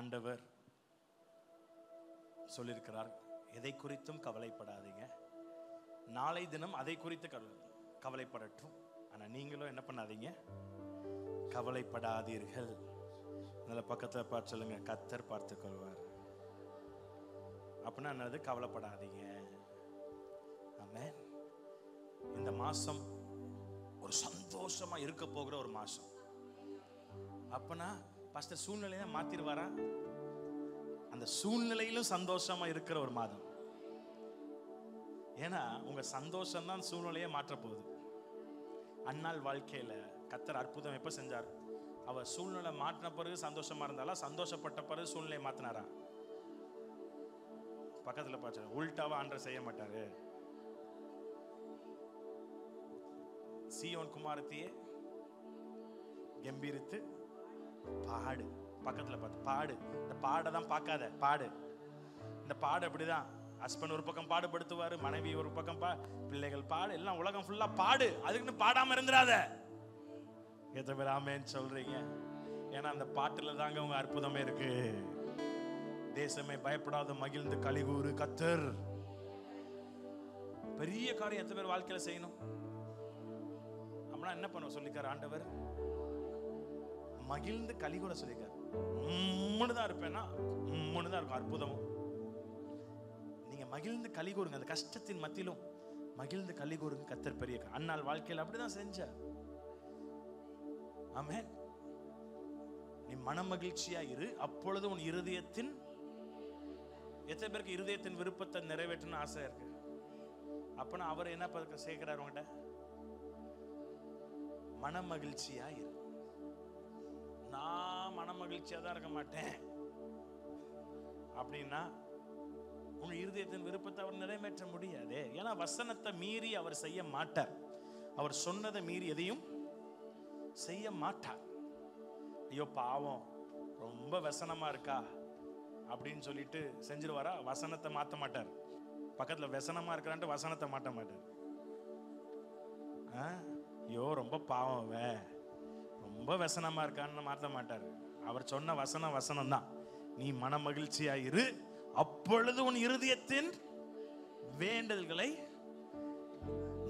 ஆண்டவர் சொல்லியிருக்கிறார், எதை குறித்தும் கவலைப்படாதீங்க, நாளை தினம் அதை குறித்து கவலைப்படட்டும், ஆனா நீங்களும் என்ன பண்ணாதீங்க, கவலைப்படாதீர்கள். அதனால பக்கத்துல பார்த்து சொல்லுங்க, கர்த்தர் பார்த்துக் கொள்வார். அப்படின்னா என்னது? கவலைப்படாதீங்க. ஆமென். இந்த மாசம் ஒரு சந்தோஷமா இருக்க போகிற ஒரு மாசம். அப்பனா பாஸ்டர் சூழ்நிலையை மாத்திருவாரா? அந்த சூழ்நிலையிலும் சந்தோஷமா இருக்கிற ஒரு மாதம். ஏன்னா உங்க சந்தோஷம் தான் சூழ்நிலையை மாற்ற போகுது. அன்னாள் வாழ்க்கையில கர்த்தர் அற்புதம் எப்ப செஞ்சார்? அவ சூழ்நிலை மாற்றின பிறகு சந்தோஷமா இருந்தாலா, சந்தோஷப்பட்ட பிறகு சூழ்நிலையை மாத்தினாரா? பக்கத்துல பார்த்து, உல்டாவா ஆண்டவர் செய்ய மாட்டாரு. சீயோன் குமாரத்தியே கம்பீரித்து பாடு. பக்கத்துல பார்த்து பாடு. இந்த பாடதான் பார்க்காத, பாடு. இந்த பாடு அப்படிதான். ஹஸ்பண்ட் ஒரு பக்கம் பாடுபடுத்துவாரு, மனைவி ஒரு பக்கம் பிள்ளைகள் பாடு, எல்லாம் உலகம் ஃபுல்லா பாடு. அதுக்குன்னு பாடாம இருந்துடாத. எத்தனை பேர் ஆமென் சொல்றீங்க? ஏன்னா அந்த பாட்டுல தாங்க உங்க அற்புதமே இருக்கு. தேசமே பயப்படாத, மகிழ்ந்து கலிகூறு, கர்த்தர் பெரிய காரியம் எத்தனை பேர் வாழ்க்கையில செய்யணும். அப்படின்னா என்ன பண்ண சொல்லிக்காரு ஆண்டவர்? மகிழ்ந்து கலிகூற சொல்லிக்காரு. தான் இருப்பேன்னா தான் இருக்கும் அற்புதமும். நீங்க மகிழ்ந்து கலிகூறுங்க. அந்த கஷ்டத்தின் மத்தியிலும் மகிழ்ந்து கலிகூறுங்க. கர்த்தர் பெரிய. அன்னாள் வாழ்க்கையில் அப்படிதான் செஞ்சார். ஆமென். நீ மன மகிழ்ச்சியா இரு, அப்பொழுது உன் இருதயத்தின், எத்தனை பேருக்கு இருதயத்தின் விருப்பத்தை நிறைவேற்றணும் ஆசை இருக்கு? அப்பனா அவர் என்ன சேர்க்கிறார் உங்ககிட்ட? மன மகிழ்ச்சியா இரு. நான் மன மகிழ்ச்சியா தான் இருக்க மாட்டேன் அப்படின்னா உன் இருதயத்தின் விருப்பத்தை அவர் நிறைவேற்ற முடியாது. ஏன்னா வசனத்தை மீறி அவர் செய்ய மாட்டார். அவர் சொன்னதை மீறி எதையும் செய்ய மாட்டார். ஐயோ பாவம், ரொம்ப வசனமா இருக்கா அப்படின்னு சொல்லிட்டு செஞ்சிருவாரா? வசனத்தை மாற்ற மாட்டார். பக்கத்துல வசனமா இருக்கிறான்ட்டு வசனத்தை மாற்ற மாட்டார். ஐயோ ரொம்ப பாவம், ரொம்ப வசனமா இருக்கான்னு மாற்ற மாட்டார். அவர் சொன்ன வசனம் தான். நீ மன மகிழ்ச்சியா இரு, அப்பொழுது உன் இருதயத்தின் வேண்டல்களை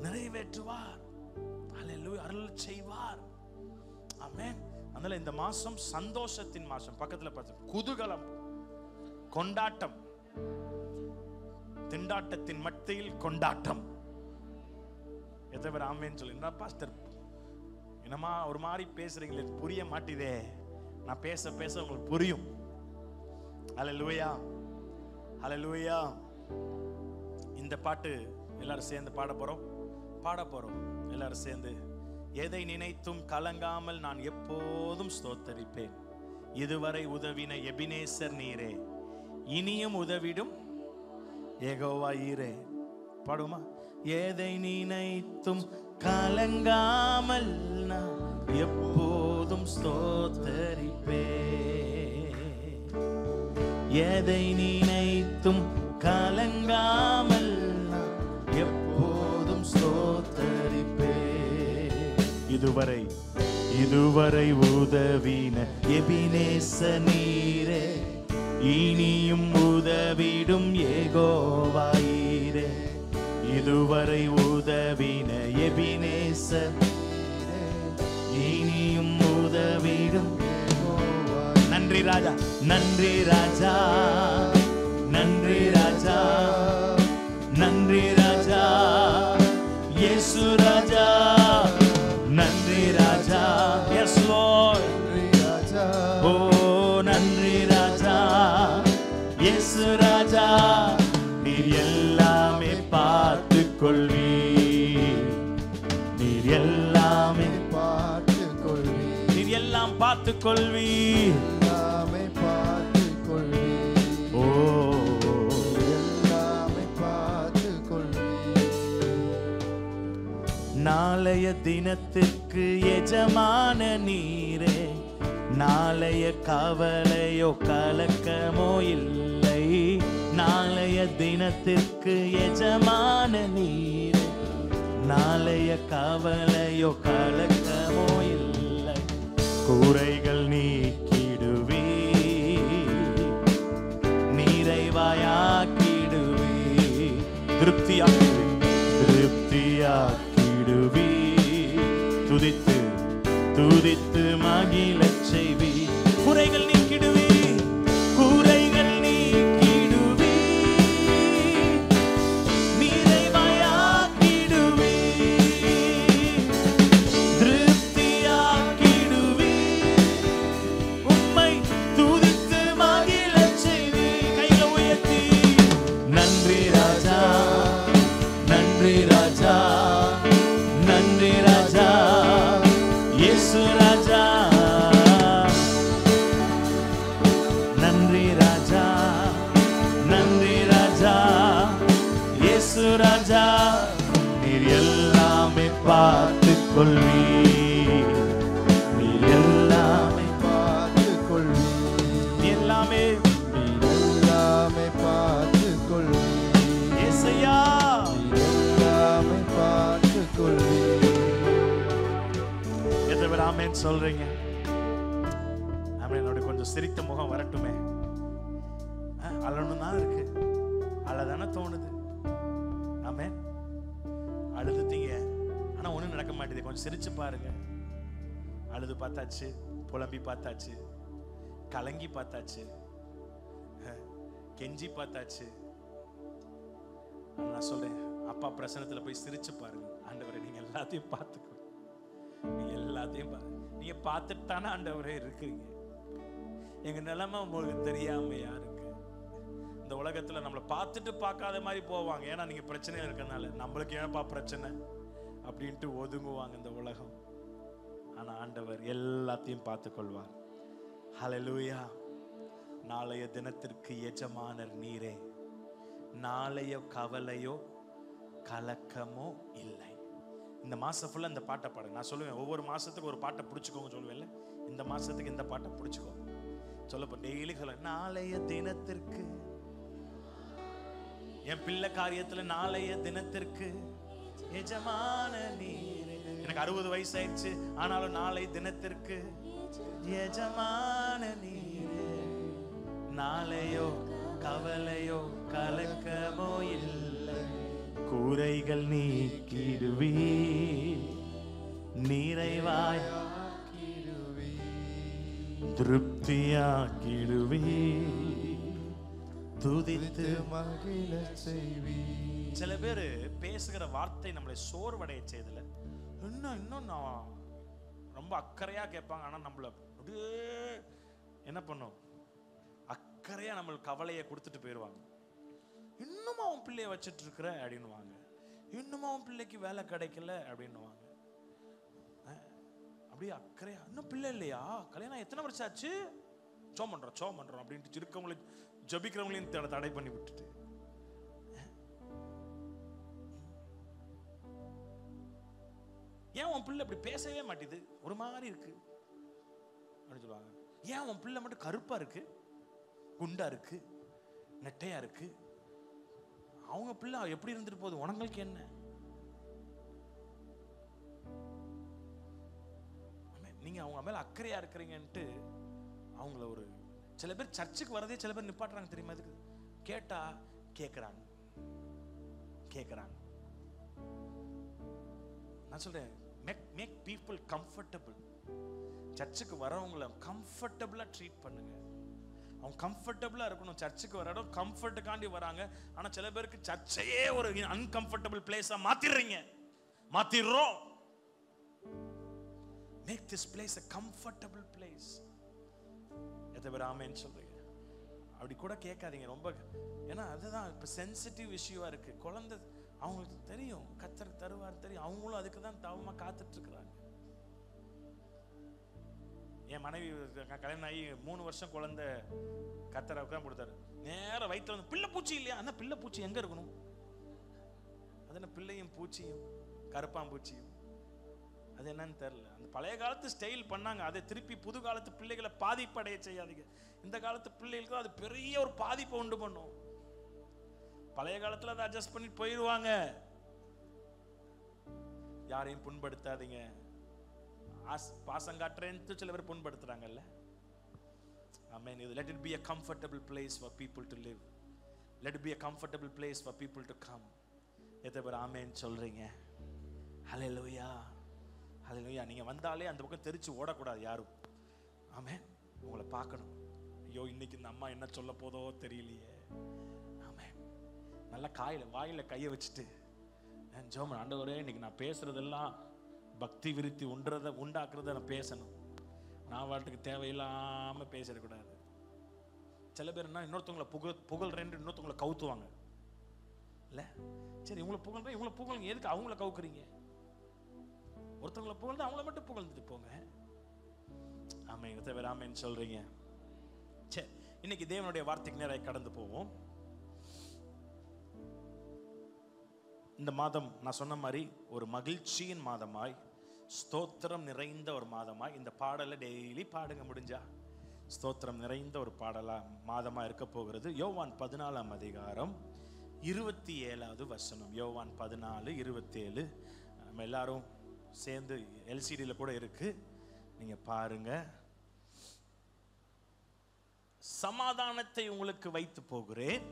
நிறைவேற்றுவார். அல்லேலூயா. அருள் செய்வார். ஆமென். அதனால இந்த மாசம் சந்தோஷத்தின் மாசம். பக்கத்துல பார்த்து, குதூகலம், கொண்டாட்டம், திண்டாட்டத்தின் மத்தியில் கொண்டாட்டம். எத்தனை பேர் ஆமென் சொல்லுங்க? பாஸ்டர் என்னமா ஒரு மாதிரி பேசுறீங்களே, புரிய மாட்டேதே. நான் பேச பேச உங்களுக்கு புரியும். அல்லேலூயா, அல்லேலூயா. இந்த பாட்டு எல்லாரும் சேர்ந்து பாட போறோம். எல்லாரும் சேர்ந்து. எதை நினைத்தும் கலங்காமல் நான் எப்போதும் ஸ்தோத்தரிப்பேன். இதுவரை உதவின எபினேசர் நீரே, இனியும் உதவிடும் யெகோவா ஈரே. பாடுமா? எதை நினைத்தும் கலங்காமல் நான் எப்போதும் ஸ்தோத்தரிப்பேன். எதை நினைத்தும் கலங்காமல் நான் எப்போதும் ஸ்தோத்தரிப்பேன். இதுவரை உதவின எபினேச நீரே, இனியும் உதவிடும் யெகோவா ஈரே. இதுவரை உதவின எபினேச, இனியும் உதவிடும். நன்றி ராஜா, நன்றி ராஜா, நன்றி ராஜா, நன்றி ராஜா, இயேசு ராஜா, நன்றி ராஜா. S Lord. நன்றி ராஜா. ஓ நன்றி ராஜா, இயேசு ராஜா. நீர் எல்லாமே பார்த்துக் கொள்வீர். நீர் எல்லாமே பார்த்துக் கொள்வீர். நீர் எல்லாம் பார்த்துக் கொள்வீர். எல்லாமே பார்த்துக் கொள்வீர். ஓ எல்லாமே பார்த்துக் கொள்வீர். நாளைய தினத்திற்கு எஜமான நீரே, நாளைய கவலையோ கலக்கமோ இல்லை. நாளைய தினத்திற்கு எஜமான நீரே, நாளைய கவலையோ கலக்கமோ இல்லை. குறைகள் நீக்கிடுவீர், திருப்தியாக்கிடுவி, துதித்து துதித்து மகிழச் செய்வி. குறைகள் நீக்கிடுவி, குறைகள் நீக்கிடுவி, நிறைவாயாக்கிடுவி, திருப்தியாக்கிடுவி, உம்மை துதித்து மகிழச் செய்வி. கைகளை உயர்த்தி நன்றி ராஜா, நன்றி ராஜா, நன்றி ராஜா, இயேசு ராஜா, நன்றி ராஜா, நன்றி ராஜா, இயேசு ராஜா. நீர் எல்லாமே பார்த்துக் கொள்வீர், நீர் எல்லாமே பார்த்துக் கொள்வீர், எல்லாமே நீர் எல்லாமே பார்த்துக் கொள்வீர், இயேசையா, நீர் எல்லாமே பார்த்துக் கொள்வீர். எத்தனை பேர் ஆமென் சொல்றீங்க? ஆமென். என்னோட கொஞ்சம் சிரித்த முகம் வரட்டுமே. அழணும் தான் இருக்கு, அழதானே தோணுது. ஆமென். அழுதுட்டீங்க, ஆனா ஒண்ணும் நடக்க மாட்டேது. கொஞ்சம் சிரிச்சு பாருங்க. அழுது பார்த்தாச்சு, புலம்பி பார்த்தாச்சு, கலங்கி பார்த்தாச்சு, கெஞ்சி பார்த்தாச்சு. நான் சொல்றேன், அப்பா பிரசனத்துல போய் சிரிச்சு பாருங்க. ஆண்டவரே நீங்க எல்லாத்தையும் பார்த்துக்கோ, நீங்க எல்லாத்தையும் நீங்க பார்த்துட்டு தானே ஆண்டவரே இருக்கிறீங்க. எங்க நிலைமை உங்களுக்கு தெரியாமையா இருக்கு. இந்த உலகத்துல நம்மளை பார்த்துட்டு பார்க்காத மாதிரி போவாங்க. ஏன்னா நீங்க பிரச்சனையில இருக்கனால, நம்மளுக்கு ஏன்ப்பா பிரச்சனை அப்படின்ட்டு ஒதுங்குவாங்க இந்த உலகம். ஆனா ஆண்டவர் எல்லாத்தையும் பார்த்து கொள்வார். ஹல்லேலூயா. நாளைய தினத்திற்கு எஜமானர் நீரே, நாளைய கவலையோ கலக்கமோ இல்லை. இந்த மாசம் ஃபுல்லா இந்த பாட்டை பாடுங்க. நான் சொல்லுவேன், ஒவ்வொரு மாசத்துக்கு ஒரு பாட்டை பிடிச்சுக்கோங்க சொல்லுவேன்ல. இந்த மாசத்துக்கு இந்த பாட்டை பிடிச்சுக்கோ. சொல்லப்போ டெய்லி சொல்ல, நாளைய தினத்திற்கு, என் பிள்ளை காரியத்துல நாளைய தினத்திற்கு எஜமான நீரே. எனக்கு 60 வயசு ஆயிடுச்சு, ஆனாலும் நாளை தினத்திற்கு எஜமான நீரே, நாளையோ கவலையோ கலக்கமோ இல்லை, குறைகள் நீக்கிடுவி, நிறைவாய் திருப்தியாக்கிடுவி, துதித்து மகிழச் செய்வீர். சில பேர் பேசுகிற வார்த்தை நம்மளை சோர்வடைய செய்தல. இன்னும் நான் ரொம்ப அக்கறையா கேட்பாங்க. ஆனா நம்மள அப்படியே என்ன பண்ணும், அக்கறையா நம்மளுக்கு கவலையை கொடுத்துட்டு போயிடுவாங்க. இன்னும் அவன் பிள்ளைய வச்சுட்டு இருக்கிற அப்படின்னுவாங்க, இன்னும் அவன் பிள்ளைக்கு வேலை கிடைக்கல அப்படின்னுவாங்க. அப்படியே அக்கறையா, இன்னும் பிள்ளை இல்லையா, கல்யாணம் எத்தனை வருஷம் ஆச்சு, சோம் பண்றோம் அப்படின்ட்டு இருக்கவங்களை ஜபிக்கிறவங்களையும் தடை பண்ணி விட்டுட்டு, ஏன் உன் பிள்ளை அப்படி பேசவே மாட்டேது, ஒரு மாதிரி இருக்கு அப்படின்னு சொல்லுவாங்க. ஏன் உன் பிள்ளை மட்டும் கருப்பா இருக்கு, குண்டா இருக்கு, நெட்டையா இருக்கு, அவங்க பிள்ளை எப்படி இருந்துட்டு போகுது, உனங்களுக்கு என்ன? நீங்க அவங்க மேல அக்கறையா இருக்கிறீங்கன்ட்டு அவங்கள ஒரு சில பேர் சர்ச்சுக்கு வரதே சில பேர் நிப்பாட்டுறாங்க தெரியுமா? அதுக்கு கேட்டா கேட்கறாங்க. நான் சொல்றேன், மேக் பீப்புள் கம்ஃபர்டபிள். சர்ச்சுக்கு வரவங்களை கம்ஃபர்டபுளா ட்ரீட் பண்ணுங்க. அவங்க கம்ஃபர்டபுளா இருக்கணும். சர்ச்சுக்கு வர இடம் கம்ஃபர்ட்டுக்காண்டி வராங்க. ஆனா சில பேருக்கு சர்ச்சையே ஒரு uncomfortable பிளேஸா மாத்திடுறோம். Make this place a comfortable place. எத்தனை பேர் ஆமென் சொல்றீங்க? அப்படி கூட கேட்காதீங்க ரொம்ப. ஏன்னா அதுதான் இப்ப சென்சிட்டிவ் இஷ்யூவா இருக்கு. குழந்தை அவங்களுக்கு தெரியும், கர்த்தர் தருவார் தெரியும். அவங்களும் அதுக்கு தான் தவமா காத்துட்டு இருக்கிறாங்க. என் மனைவி கல்யாணம் ஆகி 3 வருஷம் குழந்தை கர்த்தர் உட்கார்ந்து கொடுத்தாரு. நேர வயிற்றுல வந்து பிள்ளை பூச்சி இல்லையா? அந்த பிள்ளை பூச்சி எங்க இருக்கணும்? அது என்ன பிள்ளையும் பூச்சியும் கருப்பாம்பூச்சியும் அது என்னன்னு தெரியல. அந்த பழைய காலத்து ஸ்டைல் பண்ணாங்க, அதை திருப்பி புது காலத்து பிள்ளைகளை பாதிப்படைய செய்யாதீங்க. இந்த காலத்து பிள்ளைகளுக்கு அது பெரிய ஒரு பாதிப்பை உண்டு பண்ணும். பழைய காலத்துல அதை அட்ஜஸ்ட் பண்ணி போயிடுவாங்க. யாரையும் புண்படுத்தாதீங்க. பாசம் காட்டுறேன்னு சில பேர் புண்படுத்துறாங்கல்ல. Amen. Let it be a comfortable place for people to live. Let it be a comfortable place for people to come. எத்தனை பேர் ஆமேன்னு சொல்றீங்க? ஹல்லேலூயா, ஹல்லேலூயா. நீங்க வந்தாலே அந்த பக்கம் தெரிச்சு ஓடக்கூடாது யாரும். ஆமென். உங்களை பார்க்கணும். ஐயோ இன்னைக்கு இந்த அம்மா என்ன சொல்ல போதோ தெரியலையே. ஆமென். நல்லா வாயில கையை வச்சுட்டு ஜெபம், ஆண்டவரே இன்னைக்கு நான் பேசுறதெல்லாம் பக்தி விருத்தி உண்டாக்குறத நான் பேசணும். நான் வாட்டுக்கு தேவையில்லாம பேசிடக்கூடாது. சில பேர் என்ன இன்னொருத்தவங்களை புகழ்றேன் இன்னொருத்தவங்களை கவுத்துவாங்க இல்ல. சரி, இவங்களை புகழ்றேன் இவங்களை புகழுங்க, எதுக்கு அவங்கள கவுக்குறீங்க? ஒருத்தவங்களை புகழ்ந்து அவங்கள மட்டும் புகழ்ந்துட்டு போங்க. ஆமென். எத்தனை பேர் ஆமென்னு சொல்றீங்க? சரி, இன்னைக்கு தேவனுடைய வார்த்தைக்கு நேராக கடந்து போவோம். இந்த மாதம் நான் சொன்ன மாதிரி ஒரு மகிழ்ச்சியின் மாதமாய், ஸ்தோத்திரம் நிறைந்த ஒரு மாதமாய் இந்த பாடலை டெய்லி பாடுங்க முடிஞ்சா. ஸ்தோத்திரம் நிறைந்த ஒரு மாதமா இருக்க போகிறது. யோவான் 14ஆம் அதிகாரம் 27வது வசனம். யோவான் 14:27. நம்ம எல்லாரும் சேர்ந்து எல்சிடியில் கூட இருக்கு, நீங்க பாருங்க. சமாதானத்தை உங்களுக்கு வைத்து போகிறேன்,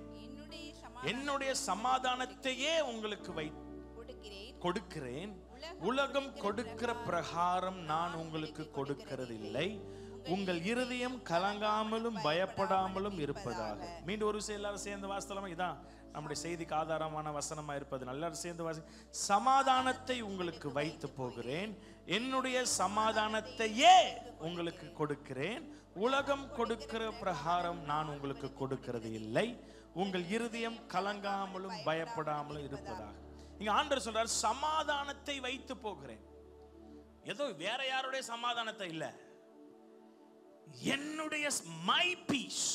என்னுடைய சமாதானத்தையே உங்களுக்கு கொடுக்கிறேன். உலகம் கொடுக்கிற பிரகாரம் நான் உங்களுக்கு கொடுக்கிறதில்லை. உங்கள் இருதயம் கலங்காமலும் பயப்படாமலும் இருப்பதாக. மீண்டும் ஒரு விஷயம் எல்லாரும் சேர்ந்து வாசித்தலாமா? இதான் நம்முடைய செய்திக்கு ஆதாரமான வசனமா இருப்பது. எல்லாரும் சேர்ந்து வாசி. சமாதானத்தை உங்களுக்கு வைத்து போகிறேன், என்னுடைய சமாதானத்தையே உங்களுக்கு கொடுக்கிறேன். உலகம் கொடுக்கிற பிரகாரம் நான் உங்களுக்கு கொடுக்கிறது இல்லை. உங்கள் இருதயம் கலங்காமலும் பயப்படாமலும் இருப்பதாக. இங்க ஆண்டவர் சொல்றார், சமாதானத்தை வைத்து போகிறேன். ஏதோ வேற யாருடைய சமாதானத்தை இல்ல, என்னுடைய மை பீஸ்,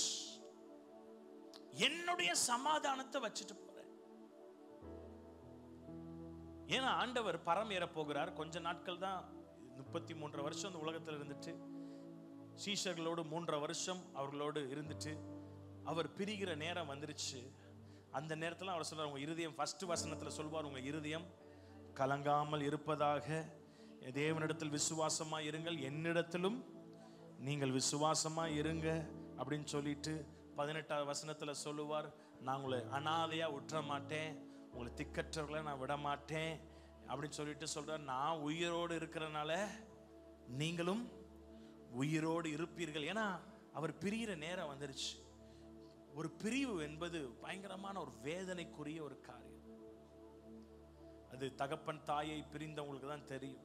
என்னுடைய சமாதானத்தை வச்சுட்டு போறேன். ஏன்னா ஆண்டவர் பரம் ஏற போகிறார். கொஞ்ச நாட்கள் தான், 33 வருஷம் இந்த உலகத்தில் இருந்துட்டு, சீஷர்களோடு 3 வருஷம் அவர்களோடு இருந்துட்டு அவர் பிரிகிற நேரம் வந்துருச்சு. அந்த நேரத்தில் அவர் சொல்றார், உங்க இருதயம், ஃபர்ஸ்ட் வசனத்தில் சொல்வார், உங்க இருதயம் கலங்காமல் இருப்பதாக. தேவனிடத்தில் விசுவாசமா இருங்கள், என்னிடத்திலும் நீங்கள் விசுவாசமா இருங்க அப்படின்னு சொல்லிட்டு 18வது வசனத்தில் சொல்லுவார், நான் உங்களை அனாதையா விட்டுற மாட்டேன், உங்களை திக்கற்றவர்களை நான் விட மாட்டேன் அப்படின்னு சொல்லிட்டு சொல்றார். நான் உயிரோடு இருக்கிறனால நீங்களும் உயிரோடு இருப்பீர்கள். ஏன்னா அவர் பிரிகிற நேரம் வந்துருச்சு. ஒரு பிரிவு என்பது பயங்கரமான ஒரு வேதனைக்குரிய ஒரு காரியம். அது தகப்பன் தாயை பிரிந்தவங்களுக்கு தான் தெரியும்.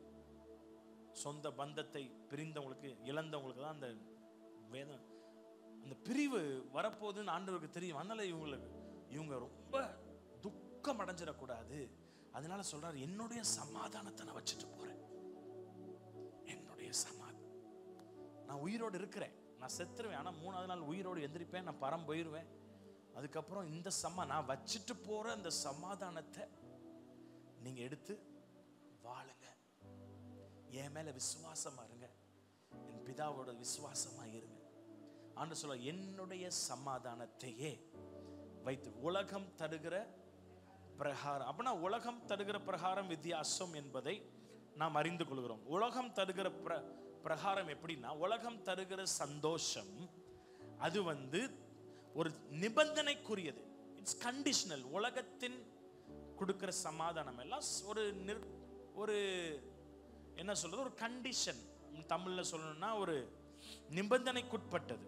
சொந்த பந்தத்தை பிரிந்தவங்களுக்கு, இழந்தவங்களுக்கு தான் அந்த வேதனை, அந்த பிரிவு வரப்போகுதுன்னு ஆண்டவருக்கு தெரியும். அதனால இவங்க ரொம்ப துக்கம் அடைஞ்சிடக்கூடாது. அதனால சொல்றாரு, என்னுடைய சமாதானத்தை நான் வச்சுட்டு போறேன். என்னுடைய சமாதானம், நான் உயிரோடு இருக்கிறேன், நான் செத்துருவேன், ஆனா 3வது நாள் உயிரோடு எந்திரிப்பேன், நான் பரம் போயிருவேன். அதுக்கப்புறம் இந்த நான் வச்சுட்டு போற அந்த சமாதானத்தை நீங்க எடுத்து வாழுங்க. என் மேல விசுவாசமா இருங்க, என் பிதாவோட விசுவாசமா இருங்க. ஆண்டவர் சொல்ல, என்னுடைய சமாதானத்தையே வைத்து. உலகம் தருகிற பிரகாரம், அப்படின்னா உலகம் தருகிற பிரகாரம் வித்தியாசம் என்பதை நாம் அறிந்து கொள்கிறோம். உலகம் தருகிற பிரகாரம் எப்படின்னா, உலகம் தருகிற சந்தோஷம் அது ஒரு நிபந்தனைக்குரியது. It's conditional. உலகத்தின் கொடுக்கிற சமாதானம் எல்லாம் ஒரு என்ன சொல்றது, ஒரு கண்டிஷன். தமிழ்ல சொல்லணும்னா ஒரு நிபந்தனைக்குட்பட்டது.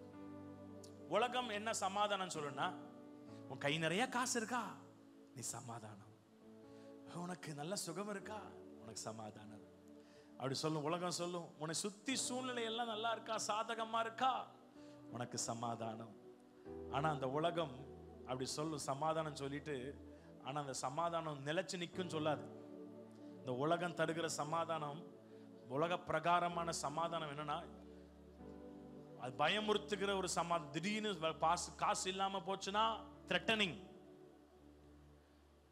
உலகம் என்ன சமாதானம் சொல்லணும்னா, உன் கை நிறைய காசு இருக்கா, நீ சமாதானம். உனக்கு நல்ல சுகம் இருக்கா, உனக்கு சமாதானம். அப்படி சொல்லும் உலகம். சொல்லும், உன்னை சுத்தி சூழ்நிலை எல்லாம் நல்லா இருக்கா, சாதகமா இருக்கா, உனக்கு சமாதானம். ஆனா அந்த உலகம் அப்படி சொல்லும், சமாதானம் சொல்லிட்டு, ஆனா அந்த சமாதானம் நிலைச்சு நிற்கும் சொல்லாது. இந்த உலகம் தருகிற சமாதானம், உலக பிரகாரமான சமாதானம் என்னன்னா, அது பயமுறுத்துகிற ஒரு சமாதானம். திடீர்னு காசு இல்லாம போச்சுன்னா த்ரெட்டனிங்,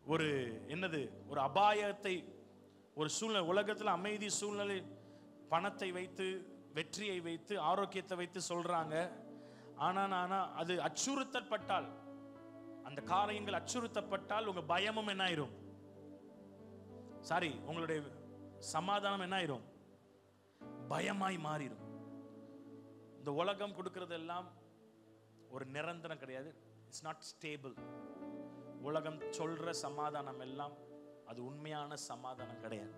ஒரு என்னது, ஒரு அபாயத்தை, ஒரு சூழ்நிலை. உலகத்தில் அமைதி சூழ்நிலை, பணத்தை வைத்து, வெற்றியை வைத்து, ஆரோக்கியத்தை வைத்து சொல்றாங்க. ஆனா அது அச்சுறுத்தப்பட்டால், அந்த காரியங்கள் அச்சுறுத்தப்பட்டால் உங்க பயமும் என்ன ஆயிரும், உங்களுடைய சமாதானம் என்ன ஆயிரும், பயமாய் மாறிடும். இந்த உலகம் கொடுக்கிறது எல்லாம் ஒரு நிரந்தரம் கிடையாது. It's not stable. உலகம் சொல்ற சமாதானம் எல்லாம் அது உண்மையான சமாதானம் கிடையாது.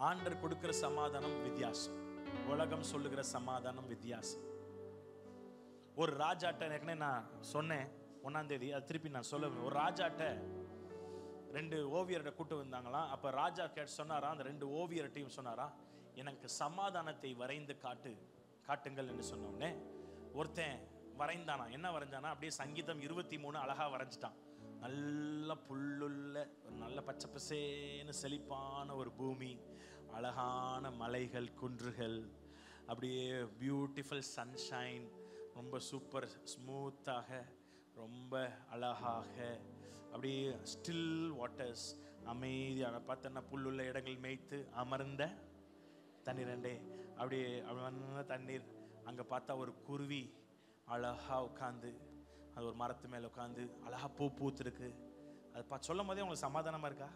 ஆண்டவர் கொடுக்கிற சமாதானம் வித்தியாசம், உலகம் சொல்லுகிற சமாதானம் வித்தியாசம். ஒரு ராஜாட்ட ஏற்கனவே நான் சொன்னேன் 1ஆம் தேதி, அது திருப்பி நான் சொல்ல. ஒரு ராஜாட்ட 2 ஓவியர்கிட்ட கூட்டு வந்தாங்களாம். அப்ப ராஜா சொன்னாராம், அந்த 2 ஓவியர்கிட்டையும் சொன்னாராம், எனக்கு சமாதானத்தை வரைந்து காட்டுங்கள் என்று சொன்னோடனே ஒருத்தன் வரைந்தானா. என்ன வரைஞ்சானா, அப்படியே சங்கீதம் 23 அழகா வரைஞ்சிட்டான். நல்ல புல்லுள்ள ஒரு நல்ல பச்சை பசேன்னு செழிப்பான ஒரு பூமி, அழகான மலைகள், குன்றுகள், அப்படியே பியூட்டிஃபுல் சன்ஷைன், ரொம்ப சூப்பர் ஸ்மூத்தாக, ரொம்ப அழகாக, அப்படியே ஸ்டில் வாட்டர்ஸ், அமைதியான பார்த்தோன்னா புல்லுள்ள இடங்கள் மேய்த்து அமர்ந்த தண்ணீர், அப்படியே தண்ணீர். அங்கே பார்த்தா ஒரு குருவி அழகா உட்காந்து, அது ஒரு மரத்து மேலே உட்காந்து அழகா பூத்துருக்கு. அது சொல்லும் போதே உங்களுக்கு சமாதானமா இருக்கா?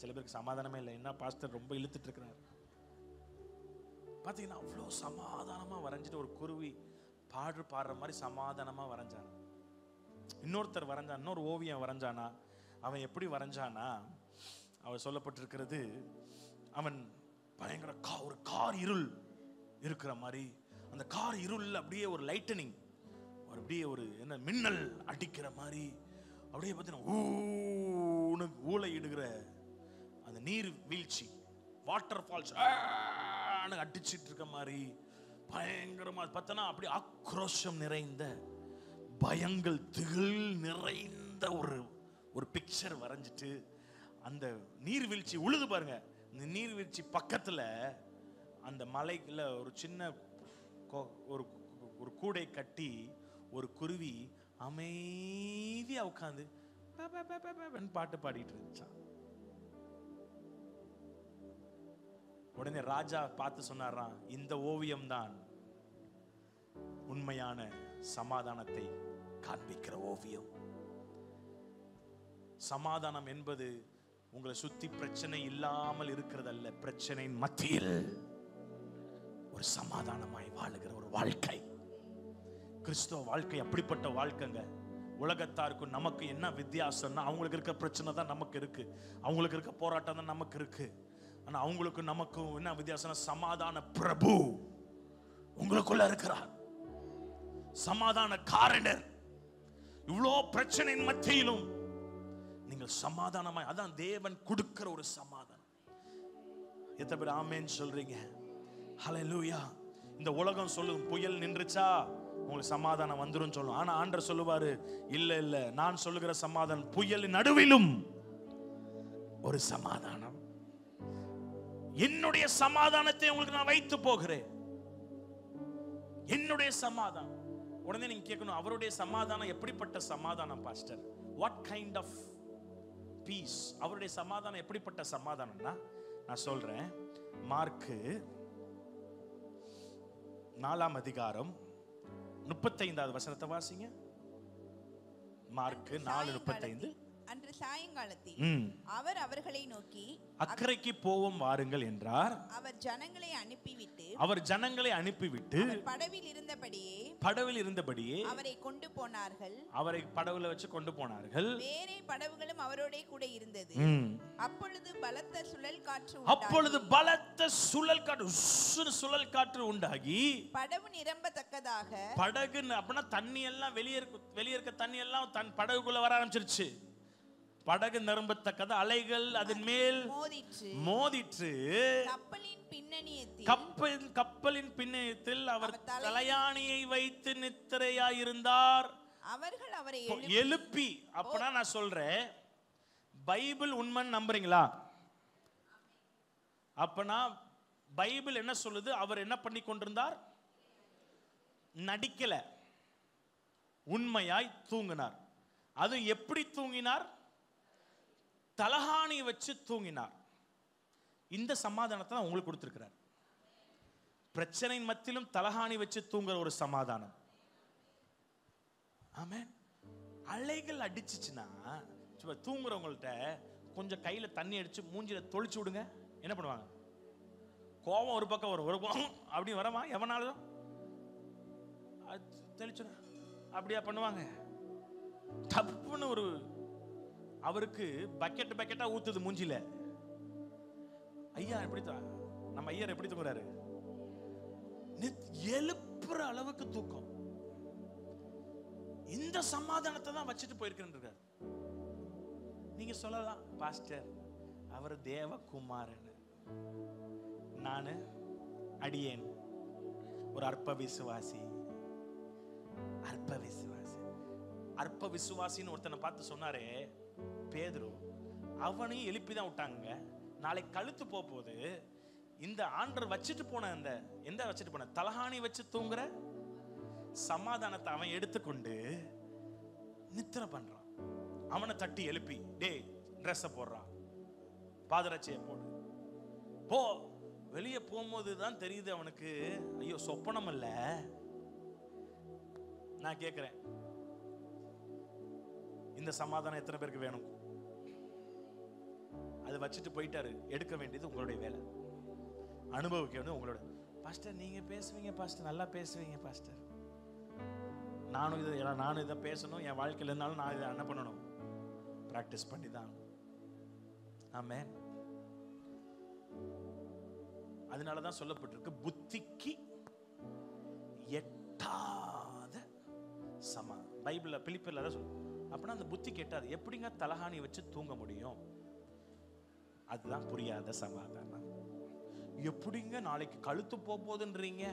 சில பேருக்கு சமாதானமே இல்லை. என்ன பாஸ்டர் ரொம்ப இழுத்துட்டு இருக்கிறார் பார்த்தீங்கன்னா, அவ்வளோ சமாதானமா வரைஞ்சிட்டு ஒரு குருவி பாடுற மாதிரி சமாதானமா வரைஞ்சான். இன்னொருத்தர் வரைஞ்சான், இன்னொரு ஓவியம் வரைஞ்சானா. அவன் எப்படி வரைஞ்சானா, அவன் சொல்லப்பட்டிருக்கிறது, அவன் பயங்கர ஒரு கார் இருள் இருக்கிற மாதிரி, அந்த கார் இருள் அப்படியே ஒரு லைட்டனிங், அப்படியே ஒரு என்ன மின்னல் அடிக்கிற மாதிரி, அப்படியே பார்த்தீங்கன்னா ஊளை இடுகிற அந்த நீர் வீழ்ச்சி, வாட்டர் ஃபால்ஸ் அடிச்சிட்டு இருக்க மாதிரி பயங்கரமா பார்த்தனா, அப்படியே ஆக்ரோஷம் நிறைந்த, பயங்கள் திகில் நிறைந்த ஒரு பிக்சர் வரைஞ்சிட்டு, அந்த நீர்வீழ்ச்சி உழுது பாருங்க. இந்த நீர்வீழ்ச்சி பக்கத்துல அந்த மலைக்குள்ள ஒரு சின்ன ஒரு கூடை கட்டி ஒரு குருவி அமைதியா உட்கார்ந்து பாட்டு பாடிட்டு இருந்துச்சான். உடனே ராஜா பார்த்து சொன்னாராம், இந்த ஓவியம் தான் உண்மையான சமாதானத்தை காண்பிக்கிற ஓவியம். சமாதானம் என்பது உங்களை சுத்தி பிரச்சனை இல்லாமல் இருக்கிறதல்ல, பிரச்சனையின் மத்தியில் ஒரு சமாதானமாய் வாழுகிற ஒரு வாழ்க்கை. கிறிஸ்தவ வாழ்க்கை அப்படிப்பட்ட வாழ்க்கைங்க. உலகத்தாருக்கும் நமக்கு என்ன வித்தியாசம்னா, அவங்களுக்கு இருக்க பிரச்சனை தான் நமக்கு இருக்கு, அவங்களுக்கு இருக்க போராட்டம் தான் நமக்கு இருக்கு. ஆனா அவங்களுக்கு நமக்கும் என்ன வித்தியாசம்னா, சமாதான பிரபு உங்களுக்குள்ள இருக்கிறார், சமாதான காரணர். இவ்வளோ பிரச்சனையின் மத்தியிலும் நீங்கள் சமாதானமாய், அதான் தேவன் கொடுக்கிற ஒரு சமாதானம். எத்தனை பேர் ஆமென் சொல்றீங்க? ஹல்லேலூயா. இந்த உலகம் சொல்லும் புயல் நின்றுச்சா உங்களுக்கு சமாதானம் வந்துரும் சொல்லும். ஆனா ஆண்டவர் சொல்லுவாரு, இல்ல இல்ல, நான் சொல்லுகிற சமாதானம் புயலின் நடுவிலும் ஒரு சமாதானம். என்னுடைய சமாதானத்தை உங்களுக்கு நான் வைத்து போகிறேன், என்னுடைய சமாதானம். உடனே நீங்க கேட்கணும், அவருடைய சமாதானம் எப்படிப்பட்ட சமாதானம் pastor? What kind of peace? அவருடைய சமாதானம் எப்படிப்பட்ட சமாதானம்னா, நான் சொல்றேன். மார்க்கு 4ஆம் அதிகாரம் 35வது வசனத்தை வாசிங்க. மார்க்கு 4:35. அன்று சாயங்காலத்தில் அவர் அவர்களை நோக்கி, அக்கறைக்கு போவோம் வாருங்கள் என்றார். அவர் ஜனங்களை அனுப்பிவிட்டு படவில் இருந்தபடியே அவரை கொண்டு போனார்கள். அவரை படவுல வச்சு கொண்டு போனார்கள். வேறே படவுகளும் அவரோட கூட இருந்தது. அப்பொழுது பலத்த சுழல் காற்று உண்டாகி படகு நிரம்பத்தக்கதாக, படகு அப்படின்னா தண்ணி எல்லாம் வெளியே இருக்க தண்ணி எல்லாம் தன் படகுக்குள்ள வர ஆரம்பிச்சிருச்சு. படகு நிரம்பத்தக்கது, அலைகள் அதன் மேல் மோதிற்று. கப்பலின் பின்னணியத்தில் அவர் தலையாணியை வைத்து நித்திரையாயிருந்தார். அவர்கள் அவரை எழுப்பி, அப்பனா நான் சொல்றேன், பைபிள் உண்மைன்னு நம்புறீங்களா? அப்பனா பைபிள் என்ன சொல்லுது? அவர் என்ன பண்ணி கொண்டிருந்தார்? நடிக்கல, உண்மையாய் தூங்கினார். அது எப்படி தூங்கினார்? தலகாணி வச்சு தூங்கினார். இந்த சமாதானத்தை தான் உங்களுக்கு கொடுத்திருக்கிறார். பிரச்சனையின் மத்தியிலும் தலகாணி வச்சு தூங்குற ஒரு சமாதானம். ஆமென். அலைகள் அடிச்சுச்சுன்னா தூங்குறவங்கள்ட்ட கொஞ்சம் கையில தண்ணி அடிச்சு மூஞ்சில தொளிச்சு விடுங்க, என்ன பண்ணுவாங்க? கோபம் ஒரு பக்கம் வரும், ஒரு பக்கம் அப்படி வரமா? எவனாலும் தெளிச்சு அப்படியா பண்ணுவாங்க? தப்புன்னு ஒரு அவருக்கு பக்கெட் பக்கெட்டா ஊத்துது மூஞ்சில. ஐயா எப்படி நம்ம ஐயர் எப்படி தூங்குறாரு? எழுப்புற அளவுக்கு தூக்கம். இந்த சமாதானத்தை தான் வச்சுட்டு போயிருக்கிறார். நீங்க சொல்லலாம், பாஸ்டர் அவர் தேவகுமாரன், நானு அடியேன் ஒரு அற்ப விசுவாசி. அற்ப விசுவாசி, அற்ப விசுவாசின்னு ஒருத்தனை பார்த்து சொன்னாரே பேதுரு, அவனையும் எழுப்பிதான் விட்டாங்க. நாளை கழுத்து போகுது. இந்த ஆண்டர் வச்சுட்டு போன அந்த எந்த வச்சுட்டு போன தலகாணி வச்சு தூங்குற சமாதானத்தை அவன் எடுத்துக்கொண்டு நித்திர பண்றான். அவனை தட்டி எழுப்பி, டே ட்ரெஸ்ஸ போடுறான், பாதரட்சையை போடு, போ. வெளியே போகும்போது தான் தெரியுது அவனுக்கு, ஐயோ சொப்பனம் இல்ல. நான் கேட்கிறேன், இந்த சமாதானம் எத்தனை பேருக்கு வேணும்? அது வச்சுட்டு போயிட்டாரு. எடுக்க வேண்டியது உங்களுடைய வேலை, அனுபவிக்க வேண்டியது உங்களோட. பாஸ்டர் நீங்க பேசுவீங்க பாஸ்டர், நல்லா பேசுவீங்க பாஸ்டர். நானும் இதை பேசணும். என் வாழ்க்கையில் இருந்தாலும் நான் இதை என்ன பண்ணணும்? பிராக்டிஸ் பண்ணி தான். ஆமென். அதனாலதான் சொல்லப்பட்டிருக்கு, புத்திக்கு எட்டாத சமா. பைபிள்ல பிலிப்பியர்ல தான் சொல்லும். அப்படின்னா அந்த புத்திக்கு எட்டாது. எப்படிங்க தலகாணி வச்சு தூங்க முடியும்? அதுதான் புரியாத சமாதானம். எப்படிங்க நாளைக்கு கழுத்து போகுதுன்றீங்க,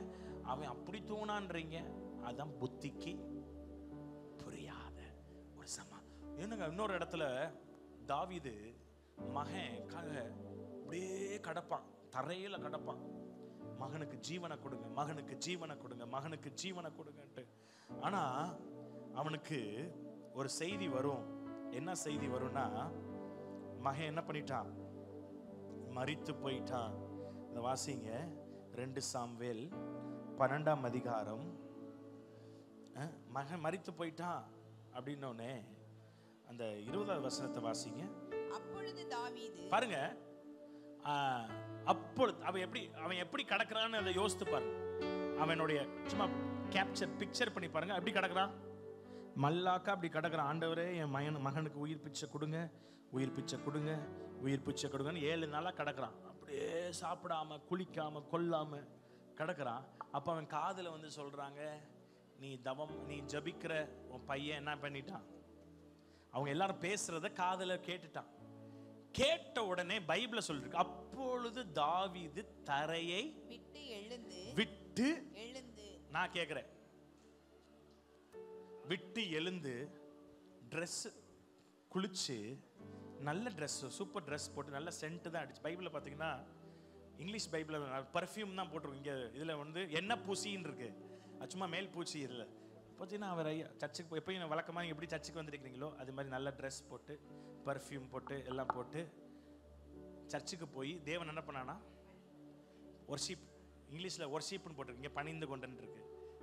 அவன் அப்படி தூங்கினான்றீங்க, அதுதான் புத்திக்கு புரியாத ஒரு சமா. என்னங்க இன்னொரு இடத்துல தாவீது மகன் அப்படியே கடப்பான், தரையில கடப்பான், மகனுக்கு ஜீவனை கொடுங்க, மகனுக்கு ஜீவனை கொடுங்க, மகனுக்கு ஜீவனை கொடுங்கன்ட்டு. ஆனா அவனுக்கு ஒரு செய்தி வரும். என்ன செய்தி வரும்னா, மகன் என்ன பண்ணிட்டான்? மரித்து போயிட்டான். இந்த வாசிங்க 2 சாமுவேல் 12ஆம் அதிகாரம். மகன் மரித்து போயிட்டான் அப்படின்னோடனே அந்த 20வது வசனத்தை வாசிங்க. அப்பொழுது தாவீது, பாருங்க, அப்பொழுது அவன் எப்படி கடக்கிறான்னு அதை யோசித்து பாருங்க. அவனுடைய சும்மா பிக்சர் பண்ணி பாருங்க. எப்படி கடக்கிறான்? மல்லாக்கா அப்படி கடக்கிறான். ஆண்டவரே என் மகனுக்கு உயிர் பிச்சை கொடுங்க, உயிர் பிச்சை கொடுங்க, உயிர் பிச்சை கொடுங்கன்னு 7 நாளா கடக்கிறான். அப்படியே சாப்பிடாம குளிக்காம கொல்லாம கடக்கிறான். அப்ப அவன் காதுல வந்து சொல்றாங்க, நீ ஜபிக்கிற உன் பையன் என்ன பண்ணிட்டான்? அவங்க எல்லாரும் பேசுறத காதுல கேட்டுட்டான். கேட்ட உடனே பைபிள்ல சொல்லிருக்கு, அப்பொழுது தாவீது தரையை விட்டு எழுந்து. நான் கேட்கிறேன், விட்டு எழுந்து ட்ரெஸ் குளிச்சு நல்ல ட்ரெஸ், சூப்பர் ட்ரெஸ் போட்டு நல்ல சென்ட் தான் அடிச்சு. பைபிளில் பார்த்தீங்கன்னா இங்கிலீஷ் பைபிளில் பர்ஃப்யூம் தான் போட்டிருக்கும். இங்கே இதில் வந்து என்ன பூசின்னு இருக்கு, சும்மா மேல் பூச்சி இல்லை. பார்த்தீங்கன்னா அவர் ஐயா சர்ச்சுக்கு எப்பயும் வழக்கமாக எப்படி சர்ச்சுக்கு வந்துருக்கிறீங்களோ அது மாதிரி நல்ல ட்ரெஸ் போட்டு பர்ஃப்யூம் போட்டு எல்லாம் போட்டு சர்ச்சுக்கு போய் தேவன் என்ன பண்ணானா, ஒர்ஷிப், இங்கிலீஷில் ஒர்ஷிப்னு போட்டிருக்கு, இங்கே பணிந்து கொண்டுன்னு இருக்கு.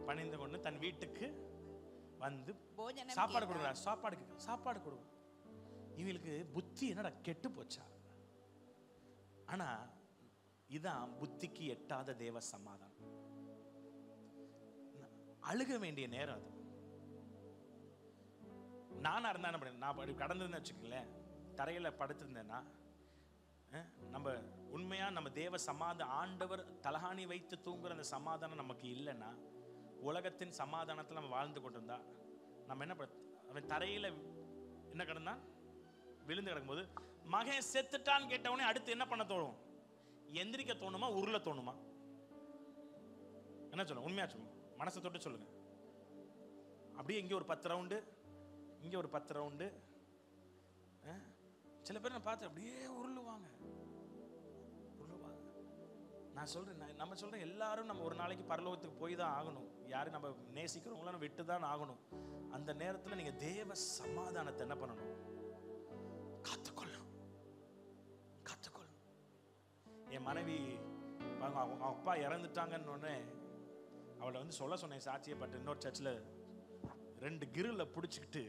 பணிந்து கொண்டு தன் வீட்டுக்கு வந்து சாப்பாடு கொடுக்குறா. சாப்பாடு கொடுக்கும். இவங்களுக்கு புத்தி என்னடா கெட்டு போச்சா? ஆனா இதான் புத்திக்கு எட்டாத தேவ சமாதானம். அழுக வேண்டிய நேரம் அது. நானா இருந்தா என்ன பண்ண, நான் கடந்திருந்தேன் வச்சுக்கங்களேன், தரையில படுத்திருந்தேன்னா, நம்ம உண்மையா நம்ம தேவ ஆண்டவர் தலகாணி வைத்து தூங்குற அந்த சமாதானம் நமக்கு இல்லைன்னா, உலகத்தின் சமாதானத்தில் நம்ம வாழ்ந்து கொண்டிருந்தா நம்ம என்ன பண்ண, அவன் தரையில என்ன கிடந்தான், விழுந்து கிடக்கும்போது மகன் செத்துட்டான்னு கேட்டவனே அடுத்து என்ன பண்ண தோணும்? எந்திரிக்க தோணுமா, உருள தோணுமா? என்ன சொல்லுங்க, உண்மையா சொல்லுங்க, மனசை தொட்டு சொல்லுங்க. அப்படியே இங்கே ஒரு 10 ரவுண்டு, இங்கே ஒரு 10 ரவுண்டு. சில பேர் நான் பார்த்து அப்படியே உருளுவாங்க. நான் சொல்றேன், நம்ம சொல்றேன், எல்லாரும் நம்ம ஒரு நாளைக்கு பரலோகத்துக்கு போய் தான் ஆகணும். யாரும் நம்ம நேசிக்கிறவங்களாம் விட்டு தான் ஆகணும். அந்த நேரத்தில் நீங்க தேவ சமாதானத்தை என்ன பண்ணணும்? காத்துக்கொள்ளணும். என் மனைவி அவங்க அப்பா இறந்துட்டாங்கன்னு உடனே அவளை வந்து சொல்ல சொன்னேன், சாட்சியப்பட்டு இன்னொரு சர்ச்சில் 2 கிரில பிடிச்சிக்கிட்டு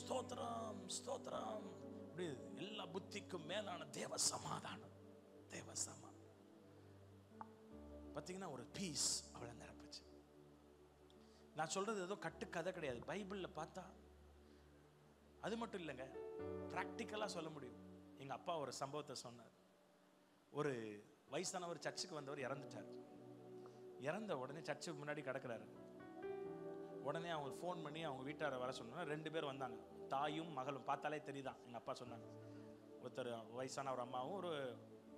ஸ்தோத்திரம் ஸ்தோத்திரம், அப்படி எல்லா புத்திக்கும் மேலான தேவ சமாதானம், தேவ சமாதானம் பார்த்தீங்கன்னா ஒரு பீஸ் அவளை நிரப்புச்சு. நான் சொல்றது ஏதோ கட்டு கதை கிடையாது. பைபிள்ல பார்த்தா அது மட்டும் இல்லைங்க, ப்ராக்டிக்கலாக சொல்ல முடியும். எங்கள் அப்பா ஒரு சம்பவத்தை சொன்னார். ஒரு வயசானவர் சர்ச்சுக்கு வந்தவர் இறந்துட்டார். இறந்த உடனே சர்ச்சுக்கு முன்னாடி கிடக்கிறாரு. உடனே அவங்க ஃபோன் பண்ணி அவங்க வீட்டாரை வர சொன்னா 2 பேர் வந்தாங்க, தாயும் மகளும். பார்த்தாலே தெரியுதான். எங்கள் அப்பா சொன்னாங்க, ஒருத்தர் வயசான ஒரு அம்மாவும் ஒரு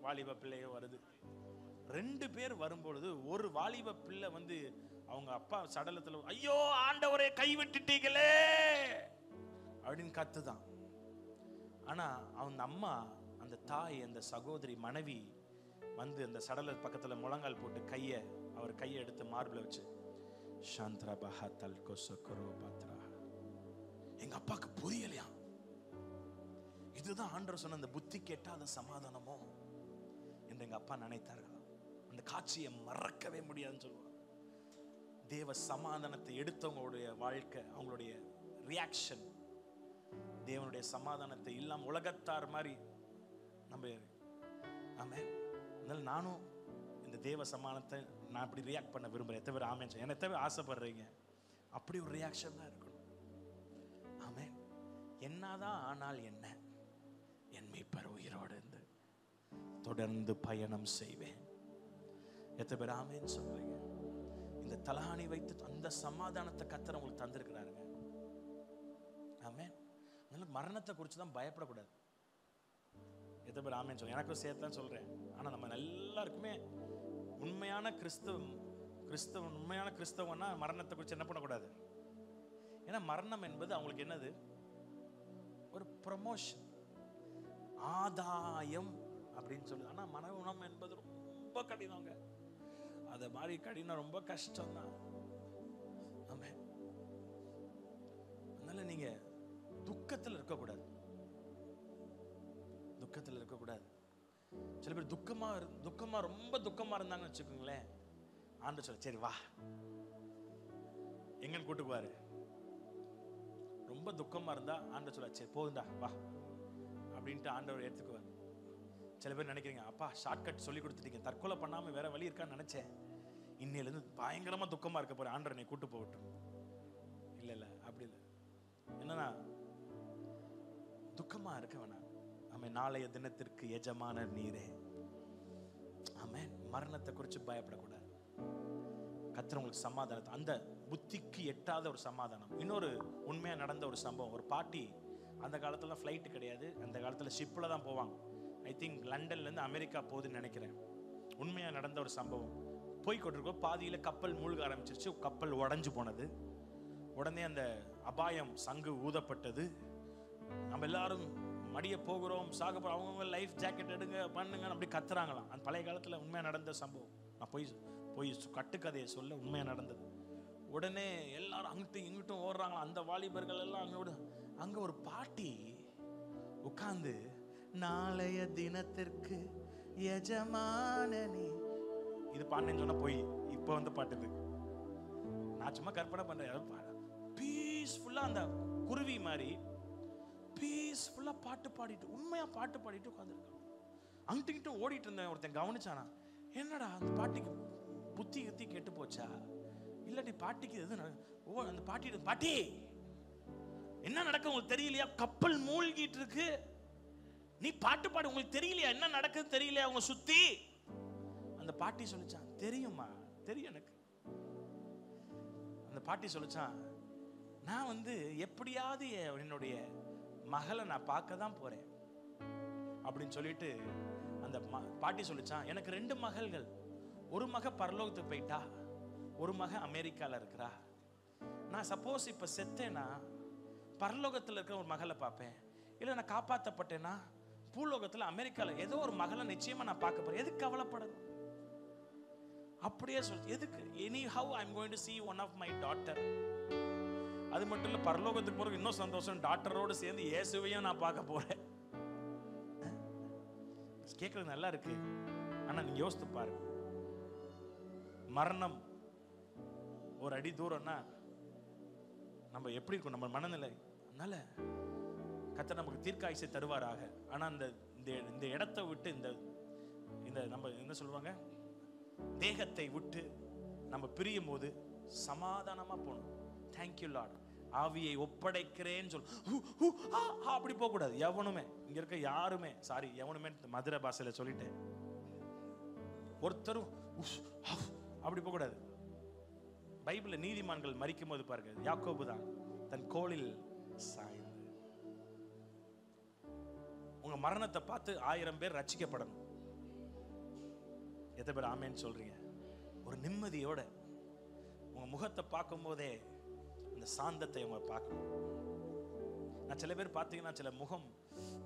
வாலிப பிள்ளையும் வருது. 2 பேர் வரும்பொழுது ஒரு வாலிப பிள்ளை வந்து அவங்க அப்பா சடலத்தில், ஐயோ ஆண்டவரே கைவிட்டுட்டீங்களே அப்படின்னு கத்துதான். ஆனா அவங்க அம்மா, அந்த தாய், அந்த சகோதரி மனைவி வந்து அந்த சடல பக்கத்துல முழங்கால் போட்டு அவர் கையை எடுத்து மார்பில் வச்சு சாந்திரா பஹாத்தல் கொசக்கரோ பாத்ரா. எங்க அப்பாக்கு புரியலையா, இதுதான் ஆண்டவர் சொன்ன அந்த புத்தி கேட்டாத சமாதானமோ என்று எங்க அப்பா நினைத்தார்களாம். அந்த காட்சியை மறக்கவே முடியாதுன்னு சொல்லுவாங்க. தேவ சமாதானத்தை எடுத்தவங்களுடைய வாழ்க்கை, அவங்களுடைய ரியாக்ஷன் தேவனுடைய சமாதானத்தை இல்லாம உலகத்தார் மாதிரி நம்ம. ஆமென். அதனால நானும் இந்த தேவ சமாதானத்தை நான் இப்படி ரியாக்ட் பண்ண விரும்புறேன். எத்தனை பேர் ஆமென், என்ன எத்தனை பேர் ஆசைப்படுறீங்க? அப்படி ஒரு ரியாக்ஷன் தான் இருக்கணும். ஆமென். என்னதான் ஆனால் என்ன, என் மீட்பர் உயிரோடு இருந்து தொடர்ந்து பயணம் செய்வேன். எத்தனை பேர் ஆமென் சொல்றீங்க? இந்த தலகாணி வைத்து அந்த சமாதானத்தை கர்த்தர் உங்களுக்கு தந்திருக்கிறாருங்க. ஆமென். அதனால மரணத்தை குறித்து தான் பயப்படக்கூடாது. எத்தனை பேர் ஆமென் சொல்றேன்? எனக்கும் சேர்த்து தான் சொல்றேன். ஆனா நம்ம எல்லாருக்குமே உண்மையான கிறிஸ்தவன்னா மரணத்தை குறித்து என்ன பண்ணக்கூடாது. ஏன்னா மரணம் என்பது அவங்களுக்கு என்னது, ஒரு ப்ரமோஷன், ஆதாயம் அப்படின்னு சொல்லுது. ஆனா மரணம் என்பது ரொம்ப கடினங்க. அதை மாதிரி கடினம், ரொம்ப கஷ்டம் தான். ஆமென். அதனால நீங்க துக்கத்தில் இருக்கக்கூடாது. துக்கத்தில் இருக்கக்கூடாது. சில பேர் துக்கமா ரொம்ப துக்கமா இருந்தாங்கன்னு வச்சுக்கோங்களேன், ஆண்டவர் சொல்ல, சரி வா எங்கன்னு கூட்டுக்குவாரு. ரொம்ப துக்கமா இருந்தா ஆண்டவர் சொல்ல, சரி போதுண்டா வா அப்படின்ட்டு ஆண்டவர் எடுத்துக்குவார். சில பேர் நினைக்கிறீங்க, அப்பா ஷார்ட்கட் சொல்லி கொடுத்துட்டீங்க, தற்கொலை பண்ணாம வேற வழி இருக்கான்னு நினைச்சேன், இன்னையிலேருந்து பயங்கரமா துக்கமா இருக்க போறேன், ஆண்டவர் என்னை கூட்டு போகட்டும். இல்ல அப்படி இல்லை. என்னன்னா துக்கமா இருக்க வேணாம். ஆமென். நாளைய தினத்திற்கு எஜமானர் நீரே. ஆமென். மரணத்தை குறித்து பயப்படக்கூடாது. கர்த்தர் உங்களுக்கு சமாதானத்தை, அந்த புத்திக்கு எட்டாத ஒரு சமாதானம். இன்னொரு உண்மையா நடந்த ஒரு சம்பவம். ஒரு பாட்டி, அந்த காலத்துல ஃப்ளைட்டு கிடையாது, அந்த காலத்துல ஷிப்பில் தான் போவாங்க. ஐ திங்க் லண்டன்லேருந்து அமெரிக்கா போகுதுன்னு நினைக்கிறேன். உண்மையா நடந்த ஒரு சம்பவம். போய் கொண்டிருக்கோம், பாதியில் கப்பல் மூழ்க ஆரம்பிச்சிருச்சு. கப்பல் உடஞ்சு போனது. உடனே அந்த அபாயம் சங்கு ஊதப்பட்டது. நம்ம எல்லாரும் மடிய போகிறோம், சாக போகிறோம், அவங்கவுங்க லைஃப் ஜாக்கெட் எடுங்க பண்ணுங்க அப்படி கத்துறாங்களாம். அந்த பழைய காலத்தில் உண்மையாக நடந்த சம்பவம். நான் போய் கட்டுக்கதையை சொல்ல, உண்மையாக நடந்தது. உடனே எல்லாரும் அங்கிட்டும் இங்கிட்டும் ஓடுறாங்களா. அந்த வாலிபர்கள் எல்லாம் அங்கே ஒரு பாட்டி உட்கார்ந்து, நாளைய தினத்திற்கு எஜமானனே, இது பாடுன்னு சொன்னா போய் இப்போ வந்து பாட்டுது. நான் சும்மா கற்பனை பண்றேன். பீஸ்ஃபுல்லா அந்த குருவி மாதிரி பீஸ்ஃபுல்லா பாட்டு பாடிட்டு, உண்மையா பாட்டு பாடிட்டு உட்காந்துருக்கான். அங்கிட்டு ஓடிட்டு இருந்தேன். ஒருத்தன் கவனிச்சானா, என்னடா அந்த பாட்டிக்கு புத்தி கத்தி கெட்டு போச்சா, இல்லாட்டி பாட்டிக்கு எது அந்த பாட்டி என்ன நடக்க உங்களுக்கு தெரியலையா? கப்பல் மூழ்கிட்டு இருக்கு, நீ பாட்டு பாடு, உங்களுக்கு தெரியலையா என்ன நடக்குது தெரியலையா அவங்க சுத்தி? அந்த பாட்டி சொல்லிச்சான், தெரியுமா, தெரியும் எனக்கு. அந்த பாட்டி சொல்லிச்சான், நான் வந்து எப்படியாவது என்னுடைய மகளை நான் பார்க்க தான் போறேன் அப்படின்னு சொல்லிட்டு அந்த பாட்டி சொல்லிச்சான், எனக்கு 2 மகள்கள், ஒரு மக பரலோகத்துக்கு போயிட்டா, ஒரு மக அமெரிக்கால இருக்கிறா. நான் சப்போஸ் இப்ப செத்தேன்னா பரலோகத்தில் இருக்கிற ஒரு மகளை பார்ப்பேன், இல்லை நான் காப்பாற்றப்பட்டேன்னா பூலோகத்தில் அமெரிக்கால ஏதோ ஒரு மகளை நிச்சயமா நான் பார்க்க போறேன். எதுக்கு கவலைப்படணும்? அப்படியே சொல்லு, எதுக்கு? anyhow I'm going to see one of my daughter. அது மட்டும் இல்லை, பரலோகத்துக்கு போறது இன்னும் சந்தோஷம், டாக்டரோடு சேர்ந்து இயேசுவையும் நான் பார்க்க போறேன். கேட்கறது நல்லா இருக்கு, ஆனா நீங்க யோசித்து பாருங்க, மரணம் ஒரு அடி தூரம்னா நம்ம எப்படி இருக்கும் நம்ம மனநிலை? அதனால கர்த்தர் நமக்கு தீர்க்காயுசை தருவாராக. ஆனா இந்த இடத்தை விட்டு, இந்த நம்ம என்ன சொல்லுவாங்க, தேகத்தை விட்டு நம்ம பிரியும் போது சமாதானமா போகணும். தேங்க்யூ லார்ட், ஆவியை ஒப்படைக்கிறேன்னு சொல். அப்படி போக கூடாது. எவனுமே இங்க இருக்க யாருமே, சாரி எவனுமே, மதுரை பாஷையில சொல்லிட்டேன், ஒருத்தரும் அப்படி போக கூடாது. பைபிள்ல நீதிமான்கள் மரிக்கும் போது பாருங்க, யாக்கோபு தான் தன் கோலில் சாய்ந்து. உங்க மரணத்தை பார்த்து 1000 பேர் ரட்சிக்கப்படணும். எத்தனை பேர் ஆமேன்னு சொல்றீங்க? ஒரு நிம்மதியோட உங்க முகத்தை பார்க்கும் போதே அந்த சாந்தத்தை உங்க பார்க்கணும். நான் சில பேர் பார்த்தீங்கன்னா, சில முகம்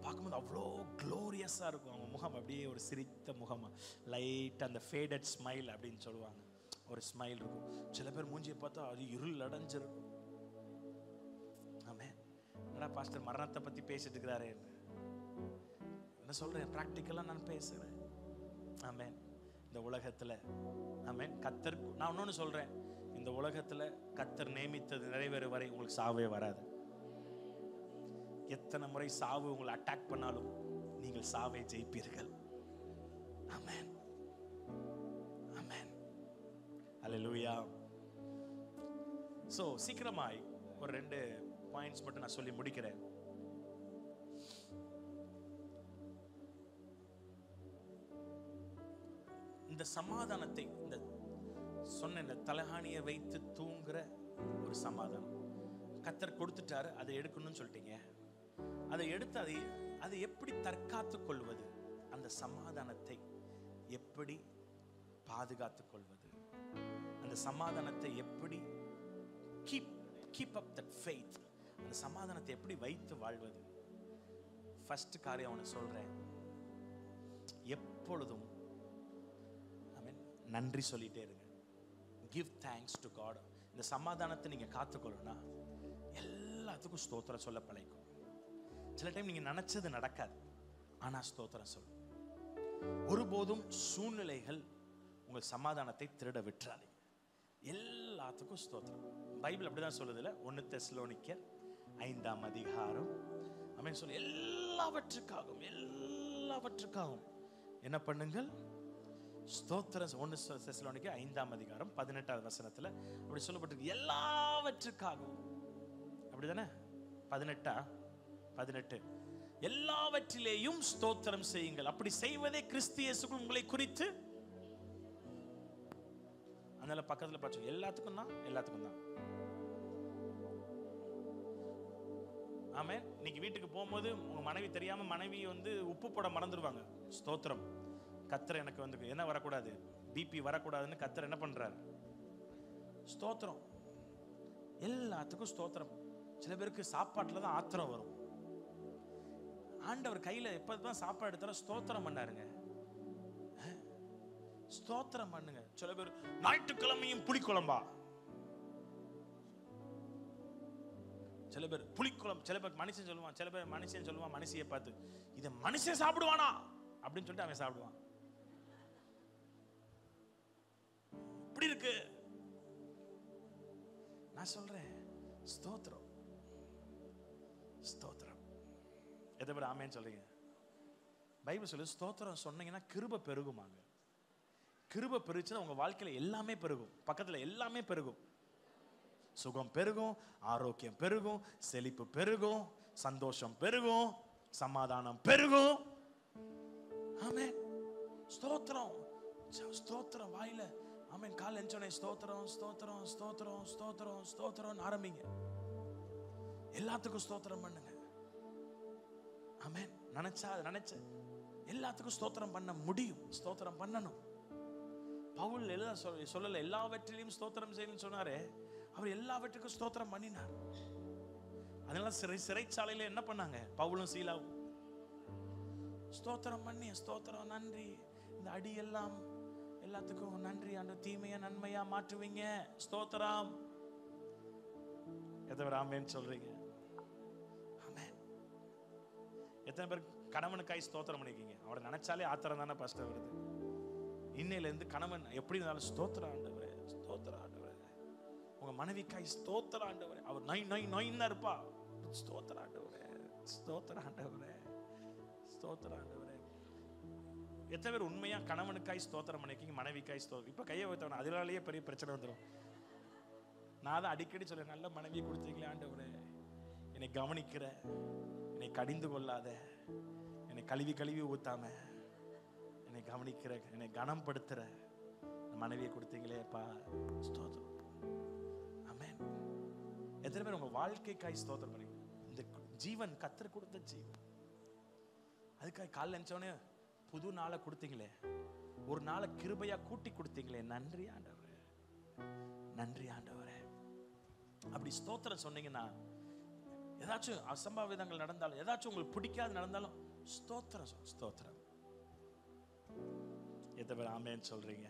பார்க்கும்போது அவ்வளோ க்ளோரியஸா இருக்கும். அவங்க முகம் அப்படியே ஒரு சிரித்த முகமா, லைட் அந்த ஃபேடட் ஸ்மைல் அப்படின்னு சொல்லுவாங்க, ஒரு ஸ்மைல் இருக்கும். சில பேர் மூஞ்சியை பார்த்தா அது இருள் அடைஞ்சிருக்கும். ஆமே, என்னடா பாஸ்டர் மரணத்தை பத்தி பேசிட்டு இருக்கிறாரே, என்ன சொல்றேன், பிராக்டிக்கலா நான் பேசுறேன். ஆமே, இந்த உலகத்துல ஆமே கத்தர், நான் இன்னொன்னு சொல்றேன், இந்த உலகத்துல கத்தர் நியமித்தது நிறைவேற வரை உங்களுக்கு சாவே வராது. எத்தனை முறை சாவு உங்களை அட்டாக் பண்ணாலும் நீங்கள் சாவை ஜெயிப்பீர்கள். ஆமென், ஆமென், ஹல்லேலூயா. சோ சீக்கிரமாய் ஒரு 2 பாயிண்ட்ஸ் மட்டும் நான் சொல்லி முடிக்கிறேன். இந்த சமாதானத்தை, இந்த சொன்ன இந்த தலகாணியை வைத்து தூங்குற ஒரு சமாதானம் கத்தர் கொடுத்துட்டாரு. அதை எடுக்கணும்னு சொல்லிட்டீங்க. அதை எடுத்து அதை எப்படி தற்காத்துக் கொள்வது, அந்த சமாதானத்தை எப்படி பாதுகாத்துக் கொள்வது, அந்த சமாதானத்தை எப்படி keep up that faith, அந்த சமாதானத்தை எப்படி வைத்து வாழ்வது. ஃபர்ஸ்ட் காரியம் அவனை சொல்றேன், எப்பொழுதும் நன்றி சொல்லிட்டே இருங்க. Give thanks to God. இந்த சமாதானத்தை நீங்க காத்துக்கொள்ளணும்னா எல்லாத்துக்கும் ஸ்தோத்திரம் சொல்ல பழகும். சில டைம் நீங்க நினைச்சது நடக்காது, ஆனா ஸ்தோத்திரம் சொல்லு. ஒருபோதும் சூழ்நிலைகள் உங்கள் சமாதானத்தை திருட விட்டுறாதீங்க. எல்லாத்துக்கும் ஸ்தோத்திரம். பைபிள் அப்படிதான் சொல்லுதுல, 1 தெசலோனிக்கர் 5ஆம் அதிகாரம் ஆமென் சொல்லு, எல்லாவற்றுக்காகவும் என்ன பண்ணுங்கள், ஸ்தோத்திரம். 1 தெசலோனிக்கர் 5ஆம் அதிகாரம் 18வது வசனத்துல அப்படி சொல்லப்பட்டிருக்கு, எல்லாவற்றுக்காகவும். அப்படிதானே? 18 எல்லாவற்றிலேயும் ஸ்தோத்திரம் செய்யுங்கள், அப்படி செய்வதே கிறிஸ்து இயேசுக்குள் உங்களை குறித்து. அதனால பக்கத்துல பாத்து, எல்லாத்துக்கும் தான். ஆமென். இன்னைக்கு வீட்டுக்கு போகும்போது உங்க மனைவி தெரியாம மனைவி உப்பு போட மறந்துடுவாங்க. ஸ்தோத்திரம். கத்தர் எனக்கு என்ன வரக்கூடாது, பிபி வரக்கூடாதுன்னு கத்தர் என்ன பண்றாரு, ஸ்தோத்திரம். எல்லாத்துக்கும் ஸ்தோத்திரம். சில பேருக்கு சாப்பாட்டுல தான் ஆத்திரம் வரும். ஆண்டவர் கையில எப்பதான் சாப்பாடு எடுத்தாலும் ஸ்தோத்திரம் பண்ணாருங்க. ஸ்தோத்திரம் பண்ணுங்க. சில பேர் ஞாயிற்றுக்கிழமையும் புளிக்குழம்பா, சில பேர் புளிக்குழம்பு, சில பேர் மனுஷன் சொல்லுவான், சில பேர் மனுஷன் சொல்லுவான் மனுஷியை பார்த்து, இதை மனுஷன் சாப்பிடுவானா அப்படின்னு சொல்லிட்டு அவன் சாப்பிடுவான். இப்படி இருக்கு. நான் சொல்றேன் ஸ்தோத்திரம். எதை பேர் ஆமேன்னு சொல்றீங்க? பைபிள் சொல்லு, ஸ்தோத்திரம் சொன்னீங்கன்னா கிருபை பெருகுமாங்க. கிருபை பெருச்சுன்னா உங்க வாழ்க்கையில எல்லாமே பெருகும். பக்கத்துல எல்லாமே பெருகும். சுகம் பெருகும், ஆரோக்கியம் பெருகும், செழிப்பு பெருகும், சந்தோஷம் பெருகும், சமாதானம் பெருகும். ஆமென். ஸ்தோத்திரம். ஸ்தோத்திரம் வாயில ஆமென். கால் எஞ்சோனே ஸ்தோத்திரம் ஸ்தோத்திரம் ஸ்தோத்திரம் ஸ்தோத்திரம் ஸ்தோத்திரம் ஆரம்பிங்க. எல்லாத்துக்கும் ஸ்தோத்திரம் பண்ணுங்க. ஆமென். நினைச்ச எல்லாத்துக்கும் ஸ்தோத்திரம் பண்ண முடியும். ஸ்தோத்திரம் பண்ணணும். பவுல் சொல்லல எல்லாவற்றிலையும் ஸ்தோத்திரம் செய்யணும்னு சொன்னாரே, அவர் எல்லாவற்றுக்கும் ஸ்தோத்திரம் பண்ணினார். அதனால சிறைச்சாலையில என்ன பண்ணாங்க பவுலும் சீலாவும்? ஸ்தோத்திரம் பண்ணி, ஸ்தோத்திரம் நன்றி, இந்த அடி எல்லாம் எல்லாத்துக்கும் நன்றி, அந்த தீமையா நன்மையா மாற்றுவீங்க. ஸ்தோத்திரம். எத்தனை பேர் ஆமென் சொல்றீங்க? ஆமென். எத்தனை பேர் கணவனுக்காய் ஸ்தோத்திரம் பண்ணிருக்கீங்க? அவரை நினைச்சாலே ஆத்திரம் தானே பாஸ்டர் வருது. இன்னையில இருந்து கணவன் எப்படி இருந்தாலும் ஸ்தோத்திரம் ஆண்டவரே, ஸ்தோத்திரம் ஆண்டவரே. உங்க மனைவிக்காய் ஸ்தோத்திரம் ஆண்டவரே. அவர் நொய் நொய் நொய்ன்னு இருப்பா. ஸ்தோத்திரம் ஆண்டவரே, ஸ்தோத்திரம் ஆண்டவரே, ஸ்தோத்திரம் ஆண்டவரே. எத்தனை பேர் உண்மையா கணவனுக்காய் ஸ்தோத்திரம் பண்ணிருக்கீங்க, மனைவிக்காய் ஸ்தோத்திரம்? இப்ப கையை வைத்தவன அதனாலேயே பெரிய பிரச்சனை வந்துடும். நான் தான் அடிக்கடி சொல்ல, நல்ல மனைவியை கொடுத்தீங்களே ஆண்டவரே, என்னை கவனிக்கிற, என்னை கடிந்து கொள்ளாத, என்னை கழுவி கழுவி ஊத்தாம என்னை கவனிக்கிற, என்னை கனப்படுத்துற மனைவியை கொடுத்தீங்களேப்பா, ஸ்தோத்திரம். ஆமென். எத்தனை பேர் உங்க வாழ்க்கைக்காய் ஸ்தோத்திரம் பண்ணீங்க? இந்த ஜீவன் கர்த்தர் கொடுத்த ஜீவன், அதுக்காக காலைல நினைச்சோடனே புது நாளை கொடுத்தீங்களே, ஒரு நாளை கிருபையா கூட்டி கொடுத்தீங்களே, நன்றி ஆண்டவரே, நன்றி ஆண்டவரே. அப்படி ஸ்தோத்திரம் சொன்னீங்கன்னா, ஏதாச்சும் அசம்பாவிதங்கள் நடந்தாலும், ஏதாச்சும் உங்களுக்கு பிடிக்காது நடந்தாலும் ஸ்தோத்திரம் ஸ்தோத்திரம். எத்தனை பேர் ஆமென் சொல்றீங்க?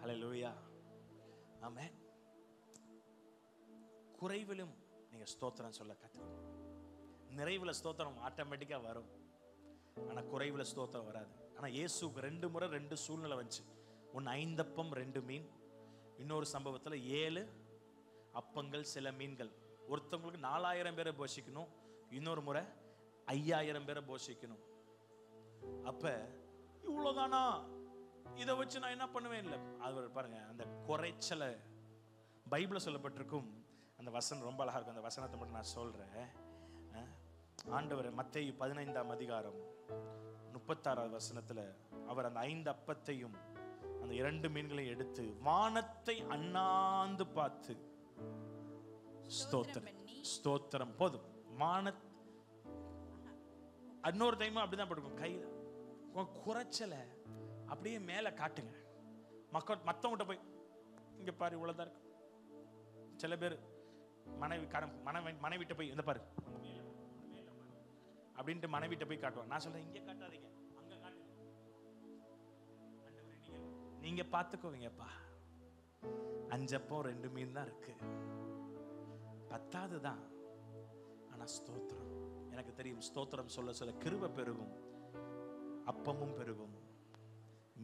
ஹல்லேலூயா, ஆமென். குறைவிலும் நீங்க ஸ்தோத்திரம் சொல்ல கத்துக்கணும். நிறைவுல ஸ்தோத்திரம் ஆட்டோமேட்டிக்கா வரும், ஆனா குறைவுல ஸ்தோத்திரம் வராது. ஆனா இயேசுக்கு 2 முறை 2 சூழ்நிலை வந்துச்சு. ஒன்னு 5 அப்பம் 2 மீன், இன்னொரு சம்பவத்துல 7 அப்பங்கள் சில மீன்கள். ஒருத்தவங்களுக்கு 4000 பேரை போஷிக்கணும், இன்னொரு முறை 5000 பேரை போஷிக்கணும். அப்ப இவ்வளவுதானா, இதை வச்சு நான் என்ன பண்ணுவேன்? இல்லை, அது பாருங்க, அந்த குறைச்சலை பைபிள்ல சொல்லப்பட்டிருக்கும். அந்த வசனம் ரொம்ப அழகா இருக்கும். அந்த வசனத்தை மட்டும் நான் சொல்றேன். ஆண்டவர் மத்தேயு 15ஆம் அதிகாரம் 36வது வசனத்துல அவர் அந்த 5 அப்பத்தையும் அந்த 2 மீன்களையும் எடுத்து வானத்தை அண்ணாந்து பார்த்து ஸ்தோத்திரம் ஸ்தோத்திரம். போதும், இன்னொரு டைம் அப்படிதான் படுக்கும். கையில குறைச்சல அப்படியே மேல காட்டுங்க. மத்தவங்கிட்ட போய் இங்க பாரு இவ்வளவுதான் இருக்கு. சில பேர் மனைவிட்ட போய் இந்த பாரு அப்படின்ட்டு மனைவிட்ட போய் காட்டுவாங்க. நான் சொல்றேன், இங்க காட்டாதீங்க, அங்க காட்டுங்க. நீங்க பாத்துக்கோவீங்கப்பா. 5 அப்பம் 2 மீன் தான் இருக்கு, பத்தாது தான். ஆனா ஸ்தோத்திரம், எனக்கு தெரியும், ஸ்தோத்திரம் சொல்ல சொல்ல கிருபை பெருகும், அப்பமும் பெருகும்,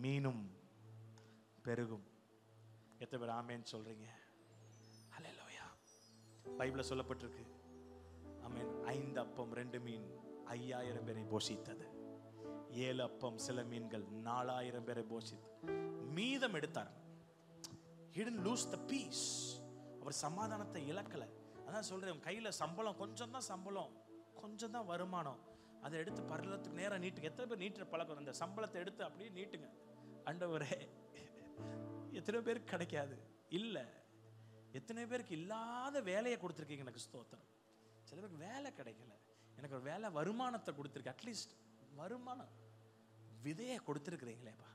மீனும் பெருகும். எத்தனை பேர் ஆமென் சொல்றீங்க? ஹல்லேலூயா. பைபிள்ல சொல்லப்பட்டிருக்கு, ஆமென். 5 அப்பம் 2 மீன் 5000 பேரை போஷித்தது. 7 அப்பம் சில மீன்கள் 4000 பேரை போஷித்து மீதம் எடுத்தார். He didn't lose the peace. அவர் சமாதானத்தை இழக்கல. அதான் சொல்றேன், கையில சம்பளம் கொஞ்சம் தான், சம்பளம் கொஞ்சம் தான் வருமானம், அதை எடுத்து பரலத்துக்கு நேரம் நீட்டுங்க. எத்தனை பேர் நீட்டுற பழக்கம்? அந்த சம்பளத்தை எடுத்து அப்படியே நீட்டுங்க. ஆண்டவரே, எத்தனை பேருக்கு கிடைக்காது? இல்ல, எத்தனை பேருக்கு இல்லாத வேலையை கொடுத்துருக்கீங்க எனக்கு ஸ்தோத்திரம். சில பேருக்கு வேலை கிடைக்கல, எனக்கு ஒரு வேலை வருமானத்தை கொடுத்துருக்கு. அட்லீஸ்ட் வருமானம் விதையை கொடுத்துருக்கிறீங்களேப்பா,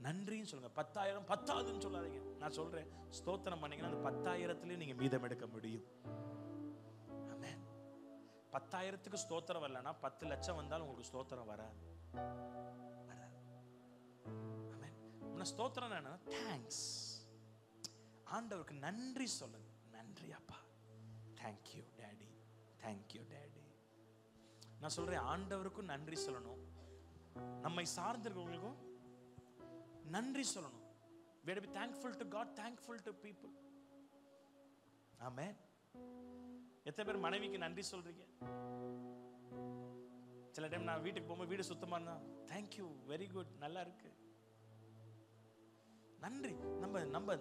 நன்றின்னு சொல்லுங்க. 10,000 பத்தாதுன்னு சொல்லாதீங்க. நான் சொல்றேன், ஸ்தோத்திரம் பண்ணீங்கன்னா அந்த 10,000த்துலயும் நீங்க மீதம் எடுக்க முடியும். ஆமென். 10,000த்துக்கு ஸ்தோத்திரம் வரலன்னா 10 லட்சம் வந்தாலும் உங்களுக்கு ஸ்தோத்திரம் வராது. ஆமென். உன்ன ஸ்தோத்திரம் என்ன? தேங்க்ஸ். ஆண்டவருக்கு நன்றி சொல்லுங்க. நன்றி அப்பா, தேங்க்யூ டேடி, தேங்க்யூ டேடி. நான் சொல்றேன், ஆண்டவருக்கும் நன்றி சொல்லணும், நம்மை சார்ந்திருக்கிறவங்களுக்கும் நன்றி சொல்லணும். We have to be thankful to God, thankful to people. ஆமென். எத்தனை பேர் மனைவிக்கு நன்றி சொல்றீங்க? சில டைம் நான் வீட்டுக்கு போகும்போது வீடு சுத்தமா இருந்தா தேங்க்யூ, வெரி குட், நல்லா இருக்கு, நன்றி. நம்ம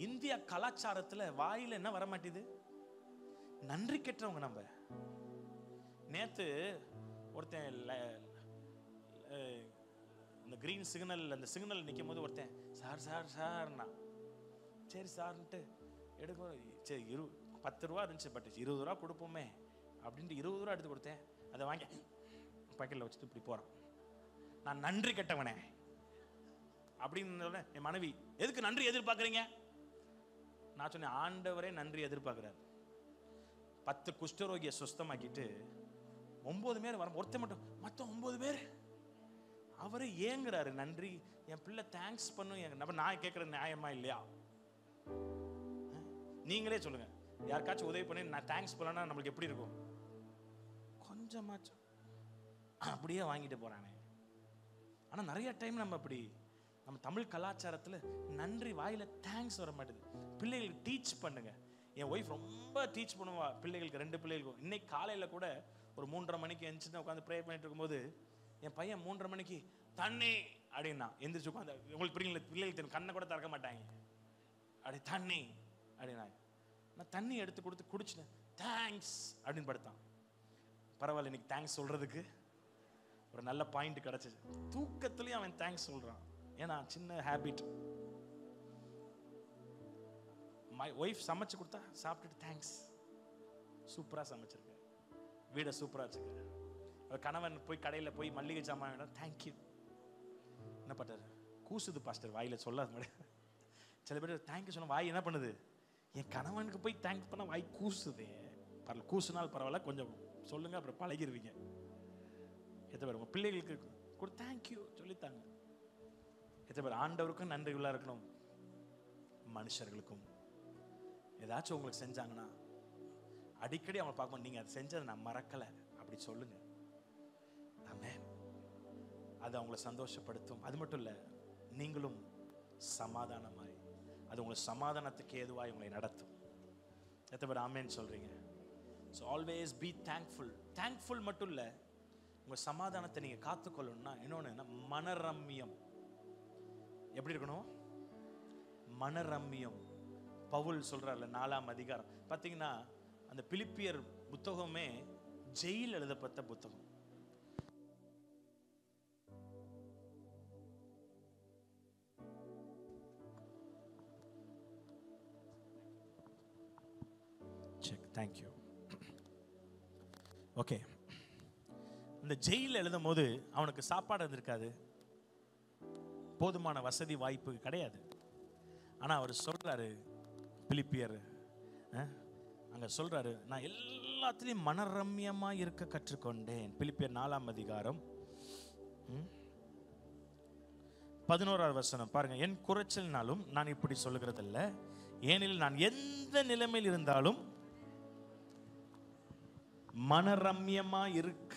இந்தியா கலாச்சாரத்துல வாயில என்ன வர மாட்டேது? நன்றி கெட்டவங்க நம்ம. நேத்து ஒருத்தன் இந்த கிரீன் சிக்னல், அந்த சிக்னல் நிற்கும் போது ஒருத்தன் சார் சார் சார்னா, சரி சார்ன்ட்டு எடுக்க, சரி 10 ரூபா இருந்துச்சு, பட் 20 ரூபா கொடுப்போமே அப்படின்ட்டு 20 ரூபா எடுத்து கொடுத்தேன். அதை வாங்கி பாக்கெட்டில் வச்சுட்டு இப்படி போகிறான். நான் நன்றி கெட்டவனே அப்படின்னு. என் மனைவி, எதுக்கு நன்றி எதிர்பார்க்குறீங்க? நான் சொன்னேன், ஆண்டவரே நன்றி எதிர்பார்க்குறாரு. 10 குஷ்டரோகியை சுத்தமாக்கிட்டு 9 பேர் வர, ஒருத்தர் மட்டும், மற்ற 9 பேர் அவரே ஏங்குறாரு. நன்றி, என் பிள்ளை தேங்க்ஸ் பண்ணும். நான் கேட்குற நியாயமா இல்லையா? நீங்களே சொல்லுங்க, யாருக்காச்சும் உதவி பண்ணி நான் தேங்க்ஸ் பண்ணனா நம்மளுக்கு எப்படி இருக்கும்? கொஞ்சமாச்சும் அப்படியே வாங்கிட்டு போறானே. ஆனா நிறைய டைம் நம்ம அப்படி, நம்ம தமிழ் கலாச்சாரத்துல நன்றி வாயில தேங்க்ஸ் வர மாட்டேது. பிள்ளைகளுக்கு டீச் பண்ணுங்க. என் ஒய்ஃப் ரொம்ப டீச் பண்ணுவா பிள்ளைகளுக்கு, 2 பிள்ளைகளுக்கும். இன்னைக்கு காலையில கூட ஒரு 3:30 மணிக்கு எந்திரிச்சு உட்காந்து ப்ரே பண்ணிட்டு இருக்கும்போது என் பையன் 3:30 மணிக்கு தண்ணி அப்படின்னா எந்திரிச்சு உட்காந்து, உங்களுக்கு பிள்ளைங்களுக்கு தெரியும், கண்ணை கூட திறக்க மாட்டாங்க. அப்படி தண்ணி அப்படின்னா நான் தண்ணி எடுத்து கொடுத்து குடிச்சிட்டேன். தேங்க்ஸ் அப்படின்னு படுத்தான். பரவாயில்ல, இன்னைக்கு தேங்க்ஸ் சொல்றதுக்கு ஒரு நல்ல பாயிண்ட் கிடைச்சிச்சு. தூக்கத்துலயும் அவன் தேங்க்ஸ் சொல்றான். ஏன்னா சின்ன ஹேபிட். மை ஒய்ஃப் சமைச்சு கொடுத்தா சாப்பிட்டுட்டு தேங்க்ஸ், சூப்பரா சமைச்சிருக்க, வீடை சூப்பரா வச்சுக்க. கணவன் போய் கடையில போய் மல்லிகை சாமான் வேணும், தேங்க்யூ. என்ன பண்றாரு? கூசுது பாஸ்டர், வாயில சொல்லாத. சில பேர் தேங்க்யூ சொன்ன வாய் என்ன பண்ணுது? என் கணவனுக்கு போய் தேங்க்ஸ் பண்ண வாய் கூசுது. பரவாயில்ல, கூசுனால் பரவாயில்ல, கொஞ்சம் சொல்லுங்க, அப்புறம் பழகிருவீங்க. எத்தனை பேர் உங்க பிள்ளைகளுக்கு கூட தேங்க்யூ சொல்லித்தாங்க. எத்தனை பேர் ஆண்டவருக்கும் நன்றி உள்ளா இருக்கணும். மனுஷர்களுக்கும் ஏதாச்சும் உங்களுக்கு செஞ்சாங்கன்னா அடிக்கடி அவங்க பார்க்கணும், நீங்க அதை செஞ்சதை நான் மறக்கல அப்படி சொல்லுங்க. ஆமென். அது அவங்களை சந்தோஷப்படுத்தும். அது மட்டும் இல்ல, நீங்களும் சமாதானமாய், அது உங்களை சமாதானத்துக்கு ஏதுவாய் உங்களை நடத்தும். எத்தனை பேர் ஆமென் சொல்றீங்க? So always be thankful. Thankful மட்டும் இல்ல, உங்க சமாதானத்தை நீங்க காத்துக்கொள்ளணும்னா இன்னொன்னு மனரம்யம். எப்படி இருக்கணும்? மனரம்யம். பவுல் சொல்றாருல 4ஆம் அதிகாரம் பாத்தீங்கன்னா, அந்த பிலிப்பியர் புத்தகமே ஜெயில் எழுதப்பட்ட புத்தகம். Thank you. ஓகே, இந்த ஜெயில எழுதும் போது அவனுக்கு சாப்பாடு இருந்திருக்காது, போதுமான வசதி வாய்ப்பு கிடையாது. ஆனா அவர் சொல்றாரு, பிலிப்பியர் அங்க சொல்றாரு, நான் எல்லாத்திலையும் மனரம்யமா இருக்க கற்றுக்கொண்டேன். பிலிப்பியர் 4ஆம் அதிகாரம் 11ஆவது வசனம் பாருங்க. என் குறைச்சல்னாலும் நான் இப்படி சொல்லுகிறதில்ல, ஏனெனில் நான் எந்த நிலைமையில் இருந்தாலும் மனரம்யமா இருக்க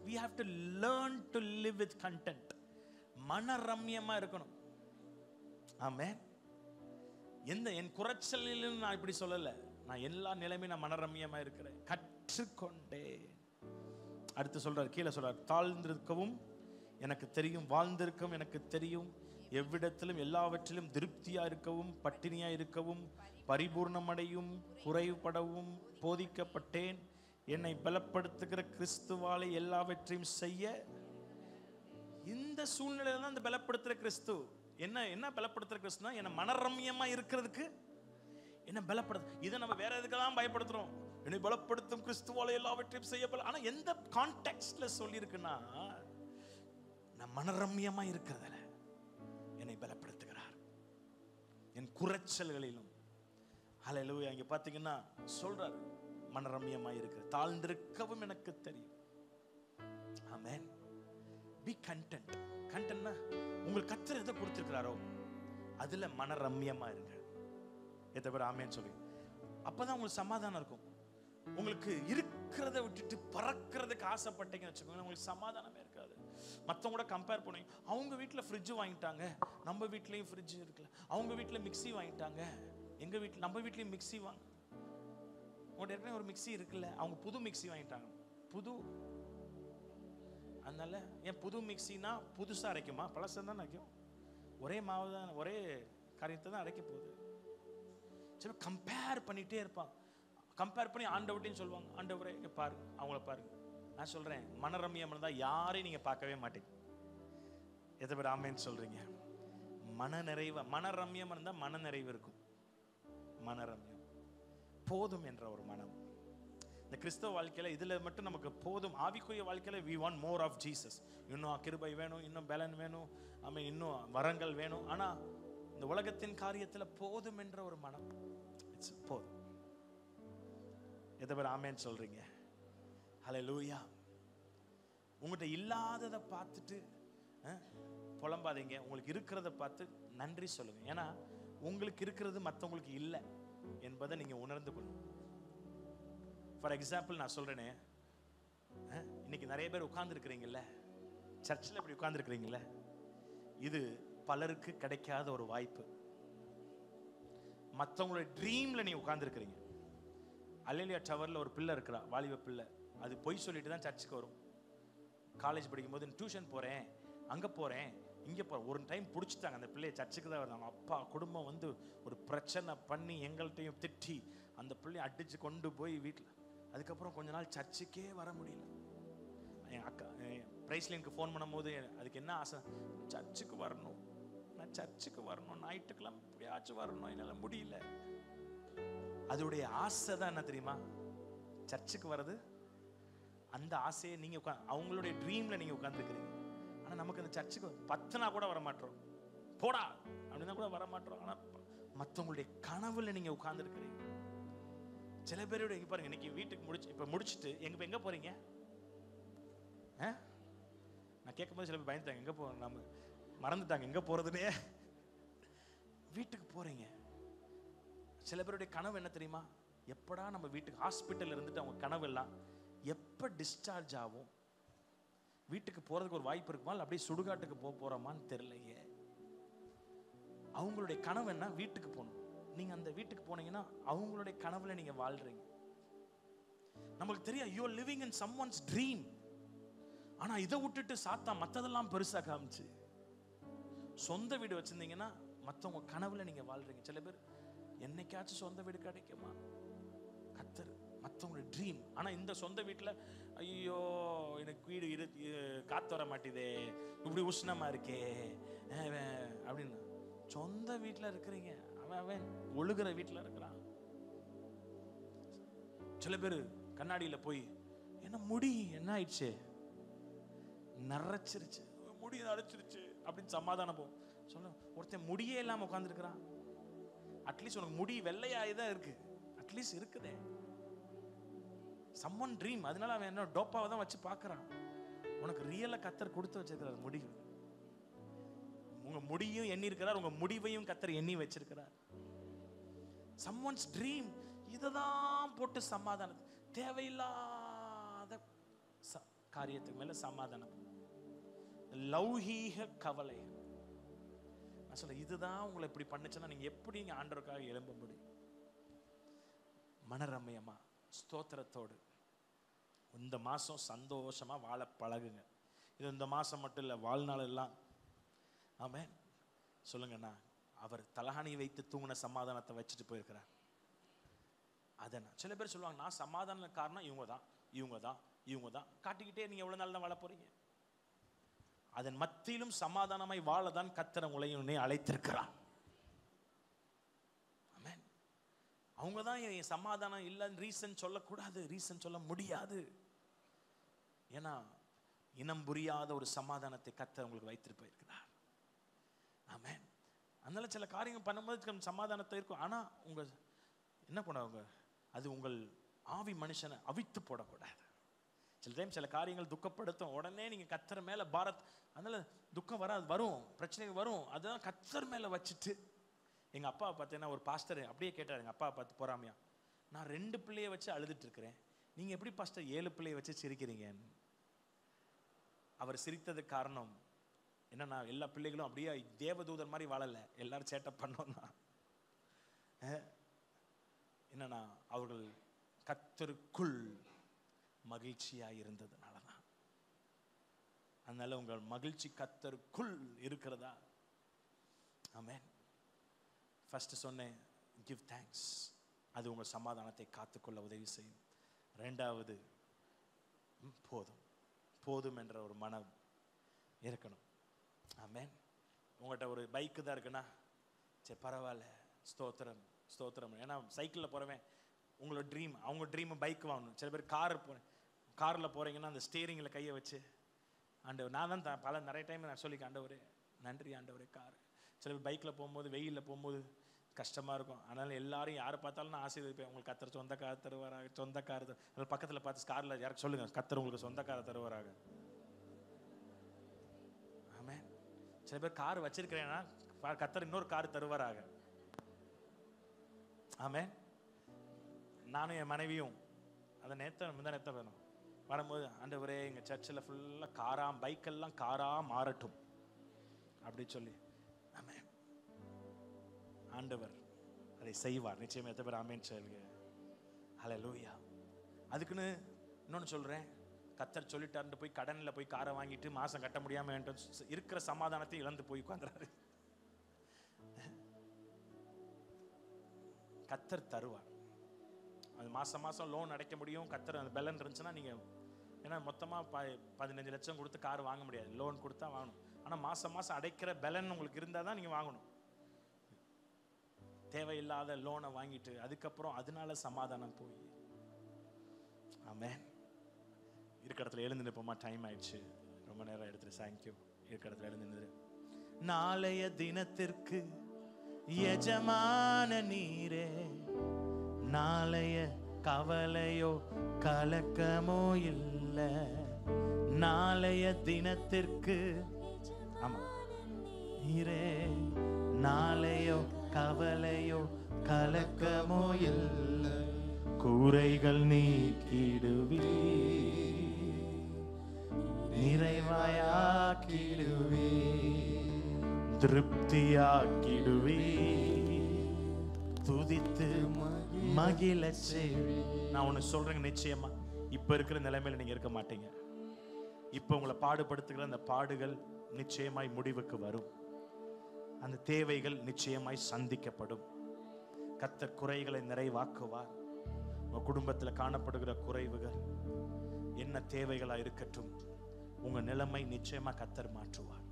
we have to learn to live with content. மனரம்யமா இருக்கணும். ஆமென். என் குறைச்சலிலும் நான் இப்படி சொல்லல, நான் எல்லா நிலைமையும் நான் மனரம்யமா இருக்கிறேன், கற்றுக்கொண்டேன். அடுத்து சொல்றார், கீழே சொல்றார், தாழ்ந்திருக்கவும் எனக்கு தெரியும், வாழ்ந்திருக்கவும் எனக்கு தெரியும், எவ்விடத்திலும் எல்லாவற்றிலும் திருப்தியா இருக்கவும் பட்டினியா இருக்கவும் பரிபூர்ணமடையும் குறைவுபடவும் போதிக்கப்பட்டேன். என்னை பலப்படுத்துகிற கிறிஸ்துவாலே எல்லாவற்றையும் செய்ய. இந்த சூழ்நிலையில தான் இந்த பலப்படுத்துற கிறிஸ்து என்ன பலப்படுத்துற கிறிஸ்துனா, என்ன மனரம்யமா இருக்கிறதுக்கு என்ன பலப்படுத்து. இதை நம்ம வேற எதுக்கெல்லாம் பயப்படுத்துறோம்? என்னை பலப்படுத்தும் கிறிஸ்துவாலே எல்லாவற்றையும் செய்ய. ஆனா எந்த கான்டெக்ஸ்ட்ல சொல்லி இருக்குன்னா, நான் மனரம்யமா இருக்கிறதுல என்னை பலப்படுத்துகிறார் என் குறைச்சல்களிலும். ஹல்லேலூயா. இங்க பாத்தீங்கன்னா சொல்றாரு, மனரம்யமா இருக்கிற, தாழ்ந்திருக்கவும் எனக்கு தெரியும். ஆமென். B content. கண்டென்ட்னா உங்களுக்கு கர்த்தர் எதை கொடுத்திருக்கிறாரோ அதுல மனரம்யமா இருங்க. எத்தனை பேர் ஆமென் சொல்லி? அப்பதான் உங்களுக்கு சமாதானம் இருக்கும். உங்களுக்கு இருக்கிறத விட்டுட்டு பறக்கிறதுக்கு ஆசைப்பட்டீங்கன்னு வச்சுக்கோங்க, உங்களுக்கு சமாதானமே இருக்காது. மற்றவங்க கூட கம்பேர் பண்ணி, அவங்க வீட்டில் ஃப்ரிட்ஜ் வாங்கிட்டாங்க, நம்ம வீட்லேயும் ஃப்ரிட்ஜ் இருக்குல்ல, அவங்க வீட்டில் மிக்சி வாங்கிட்டாங்க, எங்கள் வீட்டில் நம்ம வீட்லேயும் மிக்சி வாங்க. உங்கள்கிட்ட ஏற்கனவே ஒரு மிக்சி இருக்குல்ல, அவங்க புது மிக்சி வாங்கிட்டாங்க, புது. அதனால ஏன் புது மிக்சினா புதுசாக அரைக்குமா? பழசம் தான் அரைக்கும். ஒரே மாவு தான், ஒரே காரியத்தை தான் அரைக்க போகுது. சரி, கம்பேர் பண்ணிகிட்டே இருப்பான். கம்பேர் பண்ணி ஆண்டவர்கிட்டையும் சொல்லுவாங்க, ஆண்டவரே இங்கே பாருங்க, அவங்கள பாருங்க. நான் சொல்கிறேன், மனரம்யம் இருந்தால் யாரையும் நீங்கள் பார்க்கவே மாட்டீங்க. எதை பேர் ஆமேன்னு சொல்கிறீங்க? மன நிறைவு. மனரம்யம் இருந்தால் மன நிறைவு இருக்கும். மனரம்யம், போதும் என்ற ஒரு மனம். இந்த கிறிஸ்தவ வாழ்க்கையில் இதில் மட்டும் நமக்கு போதும். ஆவிக்குரிய வாழ்க்கையில் we want more of Jesus. இன்னும் கிருபை வேணும், இன்னும் பலன் வேணும், ஆமாம், இன்னும் வரங்கள் வேணும். ஆனால் இந்த உலகத்தின் காரியத்தில் போதும் என்ற ஒரு மனம், இட்ஸ் போதும். எதை பேர் ஆமேன்னு சொல்றீங்க? ஹல்லேலூயா. உங்கள்கிட்ட இல்லாததை பார்த்துட்டு புலம்பாதீங்க. உங்களுக்கு இருக்கிறத பார்த்து நன்றி சொல்லுங்க. ஏன்னா உங்களுக்கு இருக்கிறது மற்றவங்களுக்கு இல்லை என்பதை நீங்க உணர்ந்து கொள்ளுங்க. ஃபார் எக்ஸாம்பிள் நான் சொல்றேனே, இன்னைக்கு நிறைய பேர் உட்கார்ந்து இருக்கிறீங்கல்ல, சர்ச்சில் இப்படி உட்கார்ந்து இருக்கிறீங்கல்ல, இது பலருக்கு கிடைக்காத ஒரு வாய்ப்பு. மற்றவங்களோட ட்ரீம்ல நீங்க உட்கார்ந்து இருக்கிறீங்க. அல்லேலியா டவர்ல ஒரு பிள்ளை இருக்கிறா, வாலிப பிள்ளை. அது பொய் சொல்லிட்டு தான் சர்ச்சுக்கு வரும். காலேஜ் படிக்கும்போது டியூஷன் போறேன், அங்க போறேன், இங்கே ஒரு டைம் பிடிச்சிட்டாங்க அந்த பிள்ளையை, சர்ச்சுக்கு தான் வருவாங்க. அப்பா குடும்பம் வந்து ஒரு பிரச்சனை பண்ணி எங்கள்கிட்டையும் திட்டி அந்த பிள்ளையை அடித்து கொண்டு போய் வீட்டில், அதுக்கப்புறம் கொஞ்ச நாள் சர்ச்சுக்கே வர முடியல. என் அக்கா பிரைஸ்லினுக்கு ஃபோன் பண்ணும்போது அதுக்கு என்ன ஆசை, சர்ச்சுக்கு வரணும், நான் சர்ச்சுக்கு வரணும், ஞாயிற்றுக்கிழமை எப்படியாச்சும் வரணும், என்னால் முடியல. அதோடைய ஆசை தான் என்ன தெரியுமா, சர்ச்சுக்கு வர்றது. அந்த ஆசையை நீங்கள் அவங்களுடைய ட்ரீமில் நீங்கள் உட்காந்துருக்கிறீங்க. ஆனால் நமக்கு அந்த சர்ச்சுக்கு 10 நாள் கூட வர மாட்டோம், போடா அப்படின்னா கூட வர மாட்டோம். ஆனால் மற்றவங்களுடைய கனவுல நீங்கள் உட்காந்துருக்கிறீங்க. சில பேரோட இங்கே பாருங்க, இன்னைக்கு வீட்டுக்கு இப்போ முடிச்சுட்டு எங்கே போகிறீங்க? நான் கேட்கும்போது சில பேர் பயந்துட்டாங்க, எங்கே போகிறோம், நம்ம மறந்துட்டாங்க எங்கே போகிறதுனே. வீட்டுக்கு போகிறீங்க. சில பேருடைய கனவு என்ன தெரியுமா, எப்படா நம்ம வீட்டுக்கு ஹாஸ்பிட்டல் இருந்துட்டு அவங்க கனவு எல்லாம் எப்போ டிஸ்சார்ஜ் ஆகும், வீட்டுக்கு போகிறதுக்கு ஒரு வாய்ப்பு இருக்குமா, இல்லை அப்படியே சுடுகாட்டுக்கு போகிறோமான்னு தெரியலையே. அவங்களுடைய கனவு என்ன, வீட்டுக்கு போகணும். நீங்கள் அந்த வீட்டுக்கு போனீங்கன்னா அவங்களுடைய கனவுல நீங்கள் வாழ்றீங்க. நமக்கு தெரியும் you are living in someone's dream. ஆனால் இதை விட்டுட்டு சாத்தா மற்றதெல்லாம் பெருசாக காமிச்சு சொந்த வீடு வச்சிருந்தீங்கன்னா மற்றவங்க கனவுல நீங்கள் வாழ்றீங்க. சில பேர் என்னைக்காச்சும் சொந்த வீடு கிடைக்குமா, கத்தர் மற்றவங்களுடைய ட்ரீம். ஆனால் இந்த சொந்த வீட்டில் ஐயோ எனக்கு வீடு காத்து வர மாட்டேதே, இப்படி உஷ்ணமா இருக்கே அப்படின்னு சொந்த வீட்டில் இருக்கிறீங்க. அவன் ஒழுகிற வீட்டில் இருக்கிறான். சில பேர் கண்ணாடியில் போய் என்ன முடி என்ன ஆயிடுச்சு, நரைச்சிருச்சு, முடி நரைச்சிருச்சு அப்படின்னு சமாதானம் போ சொல்ல. ஒருத்தன் முடியே இல்லாமல் உட்காந்துருக்கிறான். அட்லீஸ்ட் உனக்கு முடி வெள்ளையாயிதான் இருக்கு, அட்லீஸ்ட் இருக்குதே. சம்மன் ட்ரீம். அதனால அவன் என்ன டோப்பாவை தான் வச்சு பார்க்கறான். உனக்கு ரியலா கத்தர் கொடுத்து வச்சிருக்கிறார் முடிவு. உங்க முடியும் எண்ணி இருக்கிறார், உங்க முடிவையும் கத்தர் எண்ணி வச்சிருக்கிறார். சம்மன்ஸ் ட்ரீம். இததான் போட்டு சமாதானம், தேவையில்லாத காரியத்துக்கு மேல சமாதானம், லௌகீக கவலை. நான் சொல்ல இதுதான் உங்களை இப்படி பண்ணுச்சுன்னா நீங்க எப்படி இங்க ஆண்டவருக்காக எழும்ப முடியும்? மனரம்யமா ஸ்தோத்திரத்தோடு இந்த மாசம் சந்தோஷமா வாழ பழகுங்க. இது இந்த மாசம் மட்டும் இல்லை, வாழ்நாள் எல்லாம். ஆமென் சொல்லுங்கண்ணா. அவர் தலகாணி வைத்து தூங்கின சமாதானத்தை வச்சுட்டு போயிருக்கிறார். அதை சில பேர் சொல்லுவாங்க, நான் சமாதான காரணம் இவங்க தான் இவங்க தான் இவங்க தான் காட்டிக்கிட்டே நீங்க எவ்வளவு நாள் தான் வாழ போறீங்க? அதன் மத்தியிலும் சமாதானமாய் வாழதான் கர்த்தர் உங்களையும் அழைத்திருக்கிறார். ஆமென். அவங்க தான் என் சமாதானம் இல்லைன்னு ரீசன் சொல்லக்கூடாது, ரீசன் சொல்ல முடியாது. ஏன்னா இனம் புரியாத ஒரு சமாதானத்தை கர்த்தர் உங்களுக்கு வைத்திருப்ப இருக்கிறார். ஆமென். அதனால சில காரியங்கள் பண்ணும்போது சமாதானத்தை இருக்கும். ஆனா உங்க என்ன பண்ணுவாங்க, அது உங்கள் ஆவி மனுஷனை அவித்து போடக்கூடாது. சில டைம் சில காரியங்கள் துக்கப்படுத்தும், உடனே நீங்க கர்த்தர் மேல பாரத், அதனால துக்கம் வராது, வரும் பிரச்சனைகள் வரும், அதுதான் கர்த்தர் மேல வச்சுட்டு. எங்க அப்பா பார்த்தீங்கன்னா ஒரு பாஸ்டர் அப்படியே கேட்டார், எங்க அப்பா பார்த்து போறாமையா, நான் 2 பிள்ளைய வச்சு அழுதுட்டு இருக்கிறேன், நீங்க எப்படி பாஸ்டர் 7 பிள்ளைய வச்சு சிரிக்கிறீங்க? அவர் சிரித்ததுக்கு காரணம் என்னன்னா, எல்லா பிள்ளைகளும் அப்படியே தேவதூதர் மாதிரி வாழல, எல்லாரும் சேட்டை பண்ணோம் தான். என்னன்னா அவர்கள் கர்த்தருக்குள் மகிழ்ச்சியா இருந்ததுனாலதான். அதனால உங்கள் மகிழ்ச்சி கர்த்தருக்குள் இருக்கிறதா? ஆமென். ஃபர்ஸ்ட் சொன்னேன் give thanks, அது உங்கள் சமாதானத்தை காத்துக்கொள்ள உதவி செய்யும். 2வது போதும் போதும் என்ற ஒரு மனம் இருக்கணும். ஆமென். உங்கள்கிட்ட ஒரு பைக்கு தான் இருக்குன்னா சரி பரவாயில்ல, ஸ்தோத்திரம் ஸ்தோத்திரம். ஏன்னா சைக்கிளில் போகிறவன் உங்களோட ட்ரீம், அவங்க ட்ரீம் பைக் வாங்கணும். சில பேர் காரில் போகிறீங்கன்னா அந்த ஸ்டீரிங்கில் கையை வச்சு ஆண்டவர், நான் தான் நிறைய டைம் நான் சொல்லிக்க, ஆண்டவரே நன்றி ஆண்டவரே கார். சில பேர் பைக்கில் போகும்போது வெயிலில் போகும்போது கஷ்டமாக இருக்கும். அதனால் எல்லாரும் யாரை பார்த்தாலும் நான் ஆசீர்வதிப்பேன், உங்களுக்கு கத்தர் சொந்த கார் தருவாராக, சொந்த கார். அதில் பக்கத்தில் பார்த்து காரில் யாருக்கு சொல்லுங்கள், கத்தர் உங்களுக்கு சொந்த காரை தருவாராக. ஆமென். சில பேர் கார் வச்சிருக்கிறேன்னா கத்தர் இன்னொரு கார் தருவாராக. ஆமென். நானும் என் மனைவியும் அதை நேற்று வேணும் வரும்போது, ஆண்டவரே எங்கள் சர்ச்சில் ஃபுல்லாக பைக்கெல்லாம் காராக மாறட்டும் அப்படி சொல்லி. ஆமென். ஆண்டவர் அதை செய்வார் நிச்சயமா. எத்தனை பேர் ஆமென் சொல்லுங்க? ஹல்லேலூயா. அதுக்குன்னு இன்னொன்று சொல்கிறேன், கத்தர் சொல்லிட்டாருன்னு போய் கடனில் போய் காரை வாங்கிட்டு மாசம் கட்ட முடியாம இருக்கிற சமாதானத்தை இழந்து போய் உட்கார்ந்துறாரு. கத்தர் தருவார். அது மாசம் மாசம் லோன் அடைக்க முடியும். கத்தர் அந்த பெலன் இருந்துச்சுன்னா நீங்க, ஏன்னா மொத்தமா 15 லட்சம் கொடுத்து கார் வாங்க முடியாது, லோன் கொடுத்தா வாங்கணும். ஆனா மாசம் மாசம் அடைக்கிற பெலன் உங்களுக்கு இருந்தா தான் நீங்க வாங்கணும். தேவையில்லாத லோனை வாங்கிட்டு அதுக்கப்புறம் அதனால சமாதானம் போய். ஆமென். இருக்க இடத்துல எழுந்து நிற்போமா? டைம் ஆயிடுச்சு, ரொம்ப நேரம் எடுத்துட்டு. தேங்க்யூ. இருக்க இடத்துல எழுந்து நின்று. நாளைய தினத்திற்கு எஜமான நீரே, நாளைய கவலையோ கலக்கமோ இல்ல, நாளைய தினத்திற்கு ஆமா நீரே, நாளையோ கவலையோ கலக்கமோ இல்ல, குறைகள் நீக்கிடுவி, நிறைவாயாக்கிடுவி, திருப்தியாக்கிடுவி, துதித்து மகிழ செய்வி. நான் ஒண்ணு சொல்றேங்க, நிச்சயமா இப்ப இருக்கிற நிலைமையில நீங்க இருக்க மாட்டீங்க. இப்ப உங்களை பாடுபடுத்துகிற அந்த பாடுகள் நிச்சயமாய் முடிவுக்கு வரும். அந்த தேவைகள் நிச்சயமாய் சந்திக்கப்படும். கர்த்தர் குறைகளை நிறைவாக்குவார். உங்க குடும்பத்தில் காணப்படுகிற குறைவுகள் என்ன தேவைகளா இருக்கட்டும், உங்க நிலைமை நிச்சயமா கர்த்தர் மாற்றுவார்.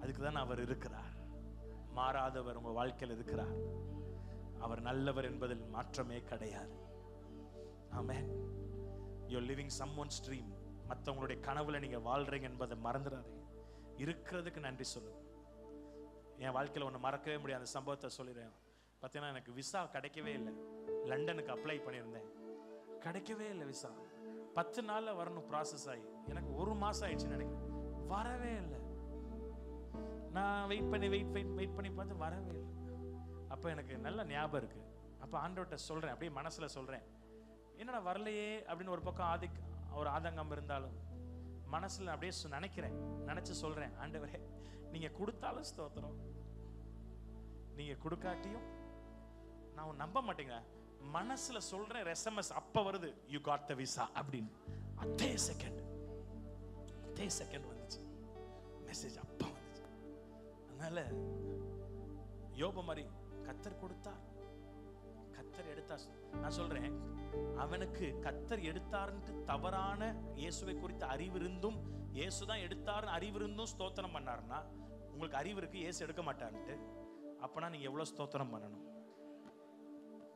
அதுக்கு தான் அவர் இருக்கிறார். மாறாதவர் உங்க வாழ்க்கையில் இருக்கிறார். அவர் நல்லவர் என்பதில் மாற்றமே கிடையாது. ஆமென். You're living someone's dream. மற்றவங்களுடைய கனவுல நீங்க வாழ்றீங்க என்பதை மறந்துடாதீங்க. இருக்கிறதுக்கு நன்றி சொல்லுங்க. என் வாழ்க்கையில் ஒன்று மறக்கவே முடியாது. அந்த சம்பவத்தை சொல்லிடுறேன். பார்த்தீங்கன்னா எனக்கு விசா கிடைக்கவே இல்லை. லண்டனுக்கு அப்ளை பண்ணியிருந்தேன், கிடைக்கவே இல்லை விசா. 10 நாளில் வரணும் ப்ராசஸ் ஆகி. எனக்கு 1 மாதம் ஆயிடுச்சுன்னு நினைக்கிறேன், வரவே இல்லை. நான் வெயிட் பண்ணி பார்த்து வரவே இல்லை. அப்போ எனக்கு நல்ல ஞாபகம் இருக்கு. அப்போ ஆண்டவர்கிட்ட சொல்கிறேன், அப்படியே மனசில் சொல்கிறேன், என்னடா வரலையே அப்படின்னு. ஒரு பக்கம் ஒரு ஆதங்கம் இருந்தாலும் மனசில் அப்படியே நினச்சி சொல்கிறேன், ஆண்டவரே நீங்கள் கொடுத்தாலும் ஸ்தோத்திரம், நீங்கள் கொடுக்காட்டியும் நான் நம்ப மாட்டேங்க. மனசில் சொல்கிறேன். எஸ்எம்எஸ் அப்போ வருது, யூ காட் த விசா அப்படின்னு. அதே செகண்ட் வந்துச்சு மெசேஜ், அப்போ வந்துச்சு. அதனால யோபு மாதிரி கர்த்தர் கொடுத்தார், கர்த்தர் எடுத்தார். நான் சொல்றேன், அவனுக்கு கர்த்தர் எடுத்தார்ன்ட்டு தவறான இயேசுவை குறித்த அறிவு இருந்தும், இயேசு தான் எடுத்தார்னு அறிவு இருந்தும் ஸ்தோத்திரம் பண்ணாருன்னா, உங்களுக்கு அறிவு இருக்கு இயேசு எடுக்க மாட்டார்ன்ட்டு, அப்பனா நீங்க எவ்வளவு ஸ்தோத்திரம் பண்ணணும்.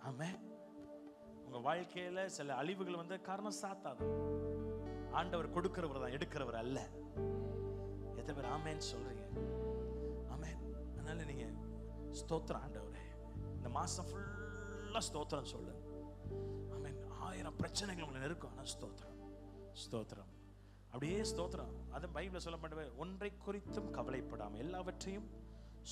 ஆமென். உங்க வாழ்க்கையில சில அழிவுகள் வந்து காரணம் சாத்தாதான். ஆண்டவர் கொடுக்கிறவர் தான், எடுக்கிறவர் அல்ல. எத்தனை பேர் ஆமென் சொல்றீங்க? ஆமென். அதனால நீங்க ஸ்தோத்திரம் ஆண்டவரே, இந்த மாசம் ஃபுல்லா ஸ்தோத்திரம் சொல்லு. ஆமென். 1000 பிரச்சனைகள் உங்களை நெருக்கும், ஆனால் ஸ்தோத்திரம் அப்படியே ஸ்தோத்திரம். அது பைபிள்ல சொல்லப்பட்டது, ஒன்றை குறித்தும் கவலைப்படாமல் எல்லாவற்றையும்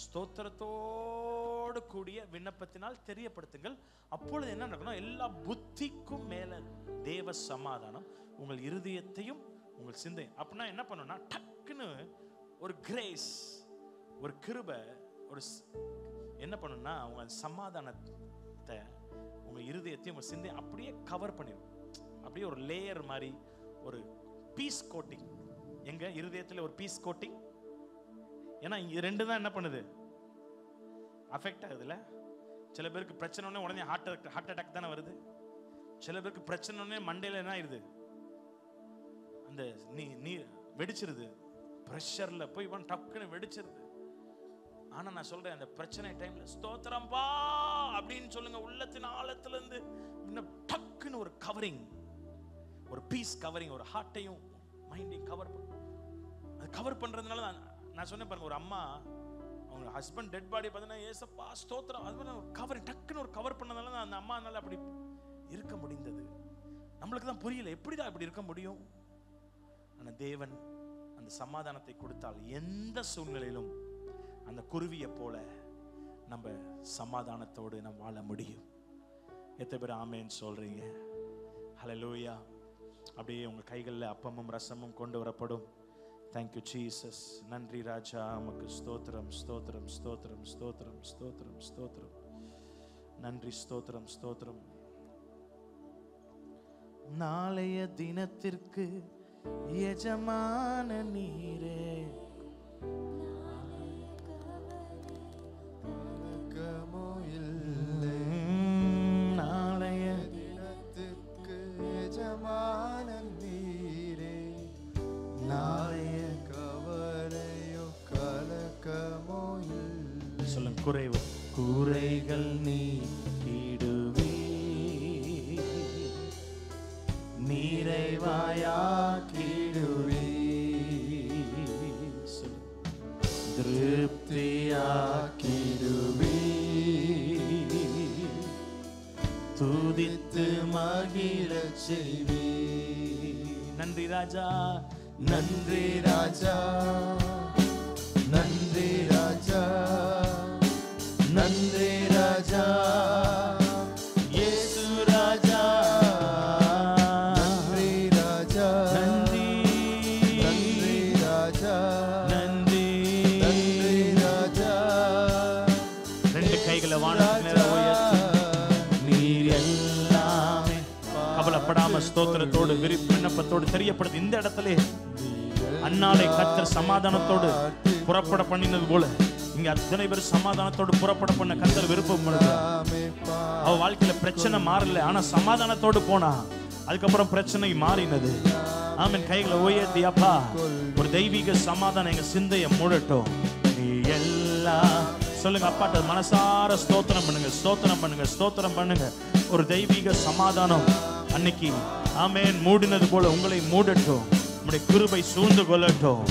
ஸ்தோத்திரத்தோடு கூடிய விண்ணப்பத்தினால் தெரியப்படுத்துங்கள். அப்பொழுது என்ன நடக்கணும்? எல்லா புத்திக்கும் மேல தேவ சமாதானம் உங்கள் இருதயத்தையும் உங்கள் சிந்தை. அப்படின்னா என்ன பண்ணணும்னா, டக்குன்னு ஒரு கிரேஸ், ஒரு கிருபை, ஒரு என்ன பண்ணணும்னா, உங்க சமாதானத்தை உங்க இருதயத்தையும் உங்க சிந்தை அப்படியே கவர் பண்ணிடும். அப்படியே ஒரு லேயர் மாதிரி, ஒரு பீஸ் கோட்டிங். எங்க இருதயத்தில் ஒரு பீஸ் கோட்டிங். ஏன்னா இங்க 2 தான் என்ன பண்ணுது, அஃபெக்ட் ஆகுதுல்ல. சில பேருக்கு பிரச்சனை உடனே ஹார்ட் அட்டாக் தானே வருது. சில பேருக்கு பிரச்சனை மண்டையில என்ன ஆயிடுது, அந்த நீ வெடிச்சிருது, பிரஷர்ல போய் டக்குன்னு வெடிச்சிருது. ஆனா நான் சொல்றேன், அந்த பிரச்சனை டைம்ல ஸ்தோத்திரம்பா அப்படின்னு சொல்லுங்க. உள்ளத்தின் ஆழத்துல இருந்து இன்னும் டக்குன்னு ஒரு கவரிங், ஒரு பீஸ் கவரிங், ஒரு ஹார்ட்டையும் மைண்டையும் கவர் பண்றதுனால நான் சொன்னேன் பாருங்க, ஒரு அம்மா அவங்க ஹஸ்பண்ட் டெட் பாடி பார்த்தீங்கன்னா, ஏசப்பா ஸ்தோத்திரம், அது கவரிங், டக்குன்னு ஒரு கவர் பண்ணதுனால அந்த அம்மானால அப்படி இருக்க முடிந்தது. நம்மளுக்கு தான் புரியல, எப்படிதான் இப்படி இருக்க முடியும். ஆனா தேவன் அந்த சமாதானத்தை கொடுத்தால் எந்த சூழ்நிலையிலும் அந்த குருவியை போல நம்ம சமாதானத்தோடு நம்ம வாழ முடியும். எத்தனை பேர் ஆமேன்னு சொல்றீங்க? ஹல்லேலூயா. அப்படியே உங்க கைகளில் அப்பமும் ரசமும் கொண்டு வரப்படும். Thank you Jesus. நன்றி ராஜா, உமக்கு ஸ்தோத்திரம் ஸ்தோத்திரம் ஸ்தோத்திரம் ஸ்தோத்திரம் ஸ்தோத்திரம் ஸ்தோத்திரம். நன்றி, ஸ்தோத்திரம் ஸ்தோத்திரம். நாளைய தினத்திற்கு எஜமான நீரே. கலக்கமோ இல்லை, நாளைய தினத்துக்கு எஜமானன் நீரே. நாளைய கவலையோ கலக்கமோ இல்லை. சொல்லுங்க, குறைகள் நீக்கிடுவே, நிறைவாயாக்கிடுவே, திருப்தியாக்கிடுவே, துதித்து மகிழச் செய்வே. நன்றி ராஜா, நன்றி ராஜா, நன்றி ராஜா, நன்றி ராஜா, இயேசு ராஜா, நன்றி ராஜா, நன்றி, நன்றி ராஜா, நன்றி, நன்றி ராஜா. ரெண்டு கைகளை வானத்துக்கு நேரா உயர்த்தி, நீர் எல்லாமே கவலைப்படாம ஸ்தோத்திரத்தோடு விண்ணப்பத்தோடு தெரியப்படுது. இந்த இடத்துல அன்னாலை கர்த்தர் சமாதானத்தோடு புறப்பட பண்ணினது போல இங்க அத்தனை பேர் சமாதானத்தோடு புறப்பட பண்ண கர்த்தர் விருப்பம். அவ வாழ்க்கையில பிரச்சனை மாறல, ஆனா சமாதானத்தோடு போனா அதுக்கப்புறம் பிரச்சனை மாறினது. ஆமென். கைகளை உயர்த்தி, அப்பா ஒரு தெய்வீக சமாதானம் எங்க சிந்தையை மூடட்டும். நீ எல்லாம் சொல்லுங்க, அப்பாட்ட மனசார ஸ்தோத்திரம் பண்ணுங்க, ஸ்தோத்திரம் பண்ணுங்க, ஸ்தோத்திரம் பண்ணுங்க. ஒரு தெய்வீக சமாதானம் அன்னைக்கு ஆமென் மூடினது போல உங்களை மூடட்டும். உம்முடைய கிருபை சூழ்ந்து கொள்ளட்டும்,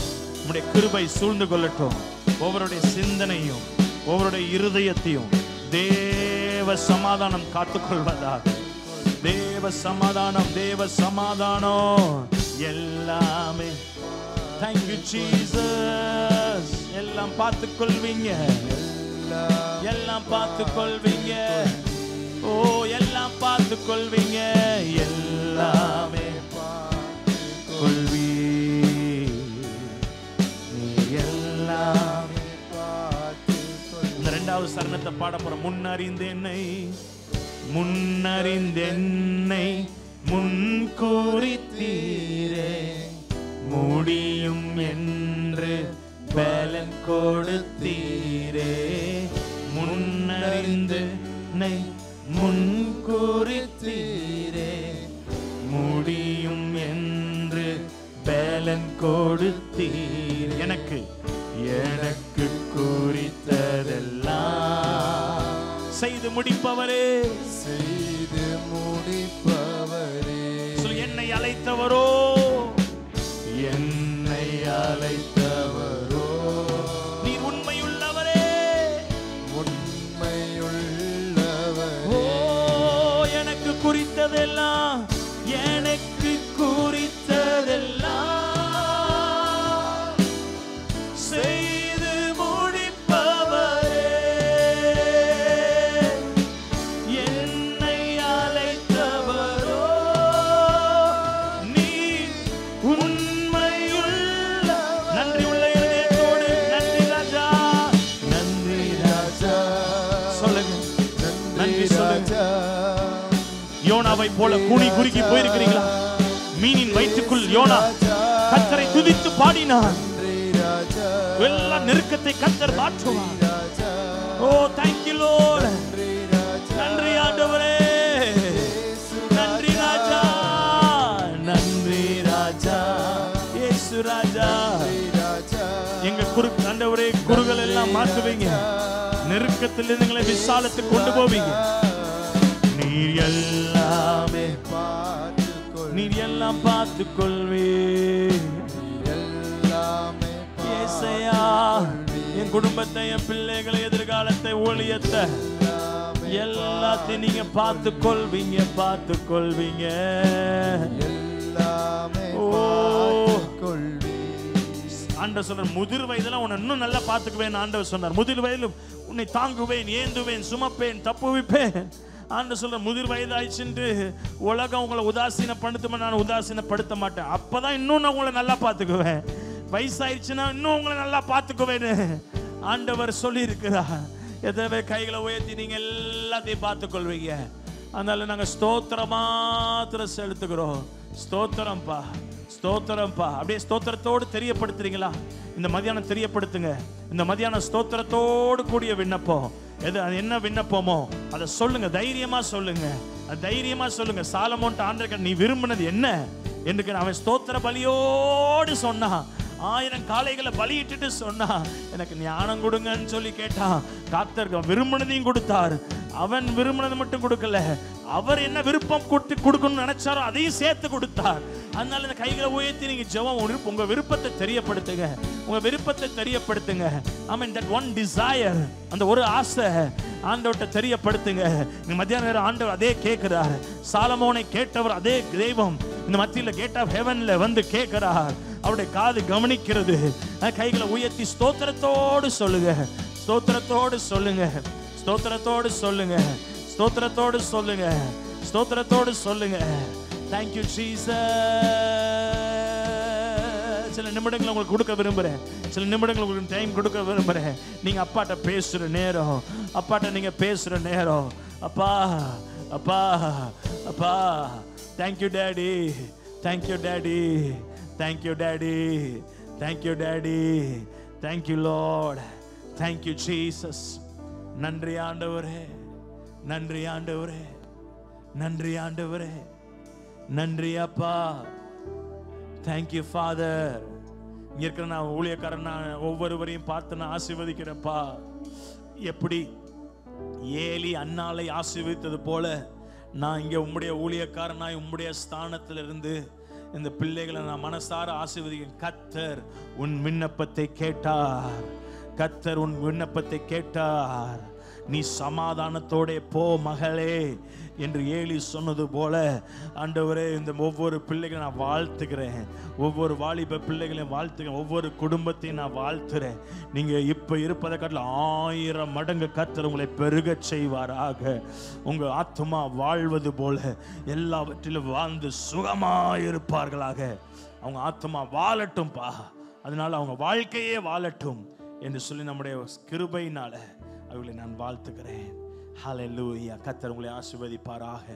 உம்முடைய கிருபை சூழ்ந்து கொள்ளட்டும். ஒவ்வொருடைய சிந்தனையும் ஒவ்வொருடைய இருதயத்தையும் தேவ சமாதானம் காத்துக்கொள்வதாக. தேவ சமாதானம், தேவ சமாதானம் எல்லாமே. Thank you Jesus. எல்லாம் பார்த்துக்கொள்வீங்க, எல்லாம் பார்த்துக்கொள்வீங்க. ஓ, எல்லாம் பார்த்துக்கொள்வீங்க, எல்லாமே கொள்வீ. நீ எல்லாமே இந்த இரண்டாவது சரணத்தை பாட போற. முன்னறிந்தென்னை, முன்னறிந்தென்னை முன்கூறித்தீரே, முடியும் என்று பலன் கொடுத்தீரே. முன்னறிந்தென்னை முன்கூறித்தீரே, முடியும் என்று பலன் கொடுத்தீர். எனக்கு எனக்கு குறித்ததெல்லாம் செய்து முடிப்பவரே, செய்து முடிப்பவரே. சொல், என்னை அழைத்தவரோ, என்னை அழைத்தவரோ, நீர் உண்மையுள்ளவரே, உண்மையுள்ளவரே. ஓ, எனக்கு குறித்ததெல்லாம், எனக்கு குறித்ததெல்லாம் செய்து முடிப்பவரே, என்னை அழைத்தவரோ, நீ உண்மையுள்ள. நன்றி உள்ள இதயத்தோடு நன்றி ராஜா, நன்றி ராஜா சொல்லுங்க, நன்றி சொல்லுங்க. யோனாவை போல கூனி குறுகி போயிருக்கிறீங்களா? மீனின் வயிற்றுக்குள் யோனா கர்த்தரை துதித்து பாடினான். எல்லா நெருக்கத்தை கர்த்தர் மாற்றுவார். ஓ, thank you Lord. நன்றி ஆண்டவரே, நன்றி ராஜா, நன்றி ராஜா, இயேசு ராஜா. எங்க ஆண்டவரே குறுகள் எல்லாம் மாற்றுவீங்க, நெருக்கத்தில் எங்களை விசாலத்துக்கு கொண்டு போவீங்க. நீர் எல்லாமே, நீர் எல்லாம் பார்த்துக் கொள்வீர். ஏசையா, என் குடும்பத்தை, என் பிள்ளைகளை, எதிர்காலத்தை, ஊழியத்தை எல்லாத்தையும் நீங்க பார்த்துக் கொள்வீங்க, பார்த்துக் கொள்வீங்க. ஆண்டவர் சொல்ற, முதிர் வயதுல உன்னை இன்னும் நல்லா பார்த்துக்குவேன். ஆண்டவர் சொன்னார், முதிர் வயதிலும் உன்னை தாங்குவேன், ஏந்துவேன், சுமப்பேன், தப்புவிப்பேன். ஆண்டவர் சொல்ற, முதிர் வயதாயிடுச்சுட்டு உலகம் உங்களை உதாசீனப்படுத்துமா, நான் உதாசீனப்படுத்த மாட்டேன். அப்பதான் இன்னும் நான் உங்களை நல்லா பார்த்துக்குவேன். வயசாயிடுச்சுன்னா இன்னும் உங்களை நல்லா பார்த்துக்குவேன்னு ஆண்டவர் சொல்லி இருக்கிறார். எத்தனை கைகளை உயர்த்தி நீங்க எல்லாத்தையும் பார்த்துக் கொள்வீங்க. அதனால நாங்க ஸ்தோத்திரம் மாத்திரம் செலுத்துகிறோம். ஸ்தோத்திரம்ப்பா, ஸ்தோத்திரம்ப்பா. அப்படியே ஸ்தோத்திரத்தோடு தெரியப்படுத்துறீங்களா? இந்த மதியானம் தெரியப்படுத்துங்க. இந்த மதியானம் ஸ்தோத்திரத்தோடு கூடிய விண்ணப்பம் எது, அது என்ன விண்ணப்பமோ அதை சொல்லுங்க, தைரியமா சொல்லுங்க, தைரியமா சொல்லுங்க. சாலமோன்ட்ட ஆண்டவர் நீ விரும்பினது என்ன என்று அவன் ஸ்தோத்திர பலியோடு சொன்னான். 1000 காளைகளை பலியிட்டு சொன்னா, எனக்கு ஞானம் கொடுங்கன்னு சொல்லி கேட்டான். கர்த்தர் விரும்பினதையும் கொடுத்தார். அவன் விரும்பினது மட்டும் கொடுக்கல, அவர் என்ன விருப்பம் கொடுக்கணும்னு நினைச்சாரோ அதையும் சேர்த்து கொடுத்தார். அதனால இந்த கைகளை உயர்த்தி நீங்க ஜெபம், உங்க விருப்பத்தை தெரியப்படுத்துங்க, உங்க விருப்பத்தை தெரியப்படுத்துங்க. I mean that one desire, அந்த ஒரு ஆசை ஆண்டவர்ட்ட தெரியப்படுத்துங்க. இந்த மத்தியான நேரம் ஆண்டவர் அதே கேட்கிறார். சாலமோனை கேட்டவர் அதே தெய்வம் இந்த மத்தியில கேட் ஆஃப் ஹெவன்ல வந்து கேட்கிறார். அவருடைய காது கவனிக்கிறது. கைகளை உயர்த்தி ஸ்தோத்திரத்தோடு சொல்லுங்க, ஸ்தோத்திரத்தோடு சொல்லுங்க, ஸ்தோத்திரத்தோடு சொல்லுங்க, ஸ்தோத்திரத்தோடு சொல்லுங்க, ஸ்தோத்திரத்தோடு சொல்லுங்க. Thank you Jesus. சில நிமிடங்கள் உங்களுக்கு கொடுக்க விரும்புறேன், சில நிமிடங்கள் உங்களுக்கு டைம் கொடுக்க விரும்புறேன். நீங்க அப்பாட்ட பேசுற நேரம், அப்பாட்ட நீங்க பேசுற நேரம். அப்பா, அப்பா, அப்பா, thank you daddy, thank you daddy, thank you daddy, thank you daddy, thank you Lord, thank you Jesus. நன்றி ஆண்டவரே, நன்றி ஆண்டவரே, நன்றி ஆண்டவரே, நன்றி அப்பா. Thank you Father. இங்க இருக்கிற நான் ஊழியக்காரன், நான் ஒவ்வொருவரையும் பார்த்து நான் ஆசீர்வதிக்கிறேன்ப்பா. எப்படி ஏலி அன்னாளை ஆசீர்வதித்தது போல நான் இங்க உம்முடைய ஊழியக்காரனாய் உம்முடைய ஸ்தானத்தில் இருந்து இந்த பிள்ளைகளை நான் மனசார ஆசீர்வதிக்கிறேன். கர்த்தர் உன் விண்ணப்பத்தை கேட்டார், கர்த்தர் உன் விண்ணப்பத்தை கேட்டார். நீ சமாதானத்தோட போ மகளே என்று ஏலி சொன்னது போல ஆண்டவரே, இந்த ஒவ்வொரு பிள்ளைகளை நான் வாழ்த்துகிறேன், ஒவ்வொரு வாலிப பிள்ளைகளையும் வாழ்த்துகிறேன், ஒவ்வொரு குடும்பத்தையும் நான் வாழ்த்துறேன். நீங்க இப்ப இருப்பதை காட்டில் 1000 மடங்கு கர்த்தர் உங்களை பெருகச் செய்வாராக. உங்க ஆத்துமா வாழ்வது போல எல்லாவற்றிலும் வாழ்ந்து சுகமாயிருப்பார்களாக. அவங்க ஆத்துமா வாழட்டும்பா, அதனால அவங்க வாழ்க்கையே வாழட்டும் என்று சொல்லி நம்முடைய கிருபையினால அவர்களை நான் வாழ்த்துகிறேன். ஹல்லேலூயா. கர்த்தர் உங்களை ஆசீர்வதிப்பாராக.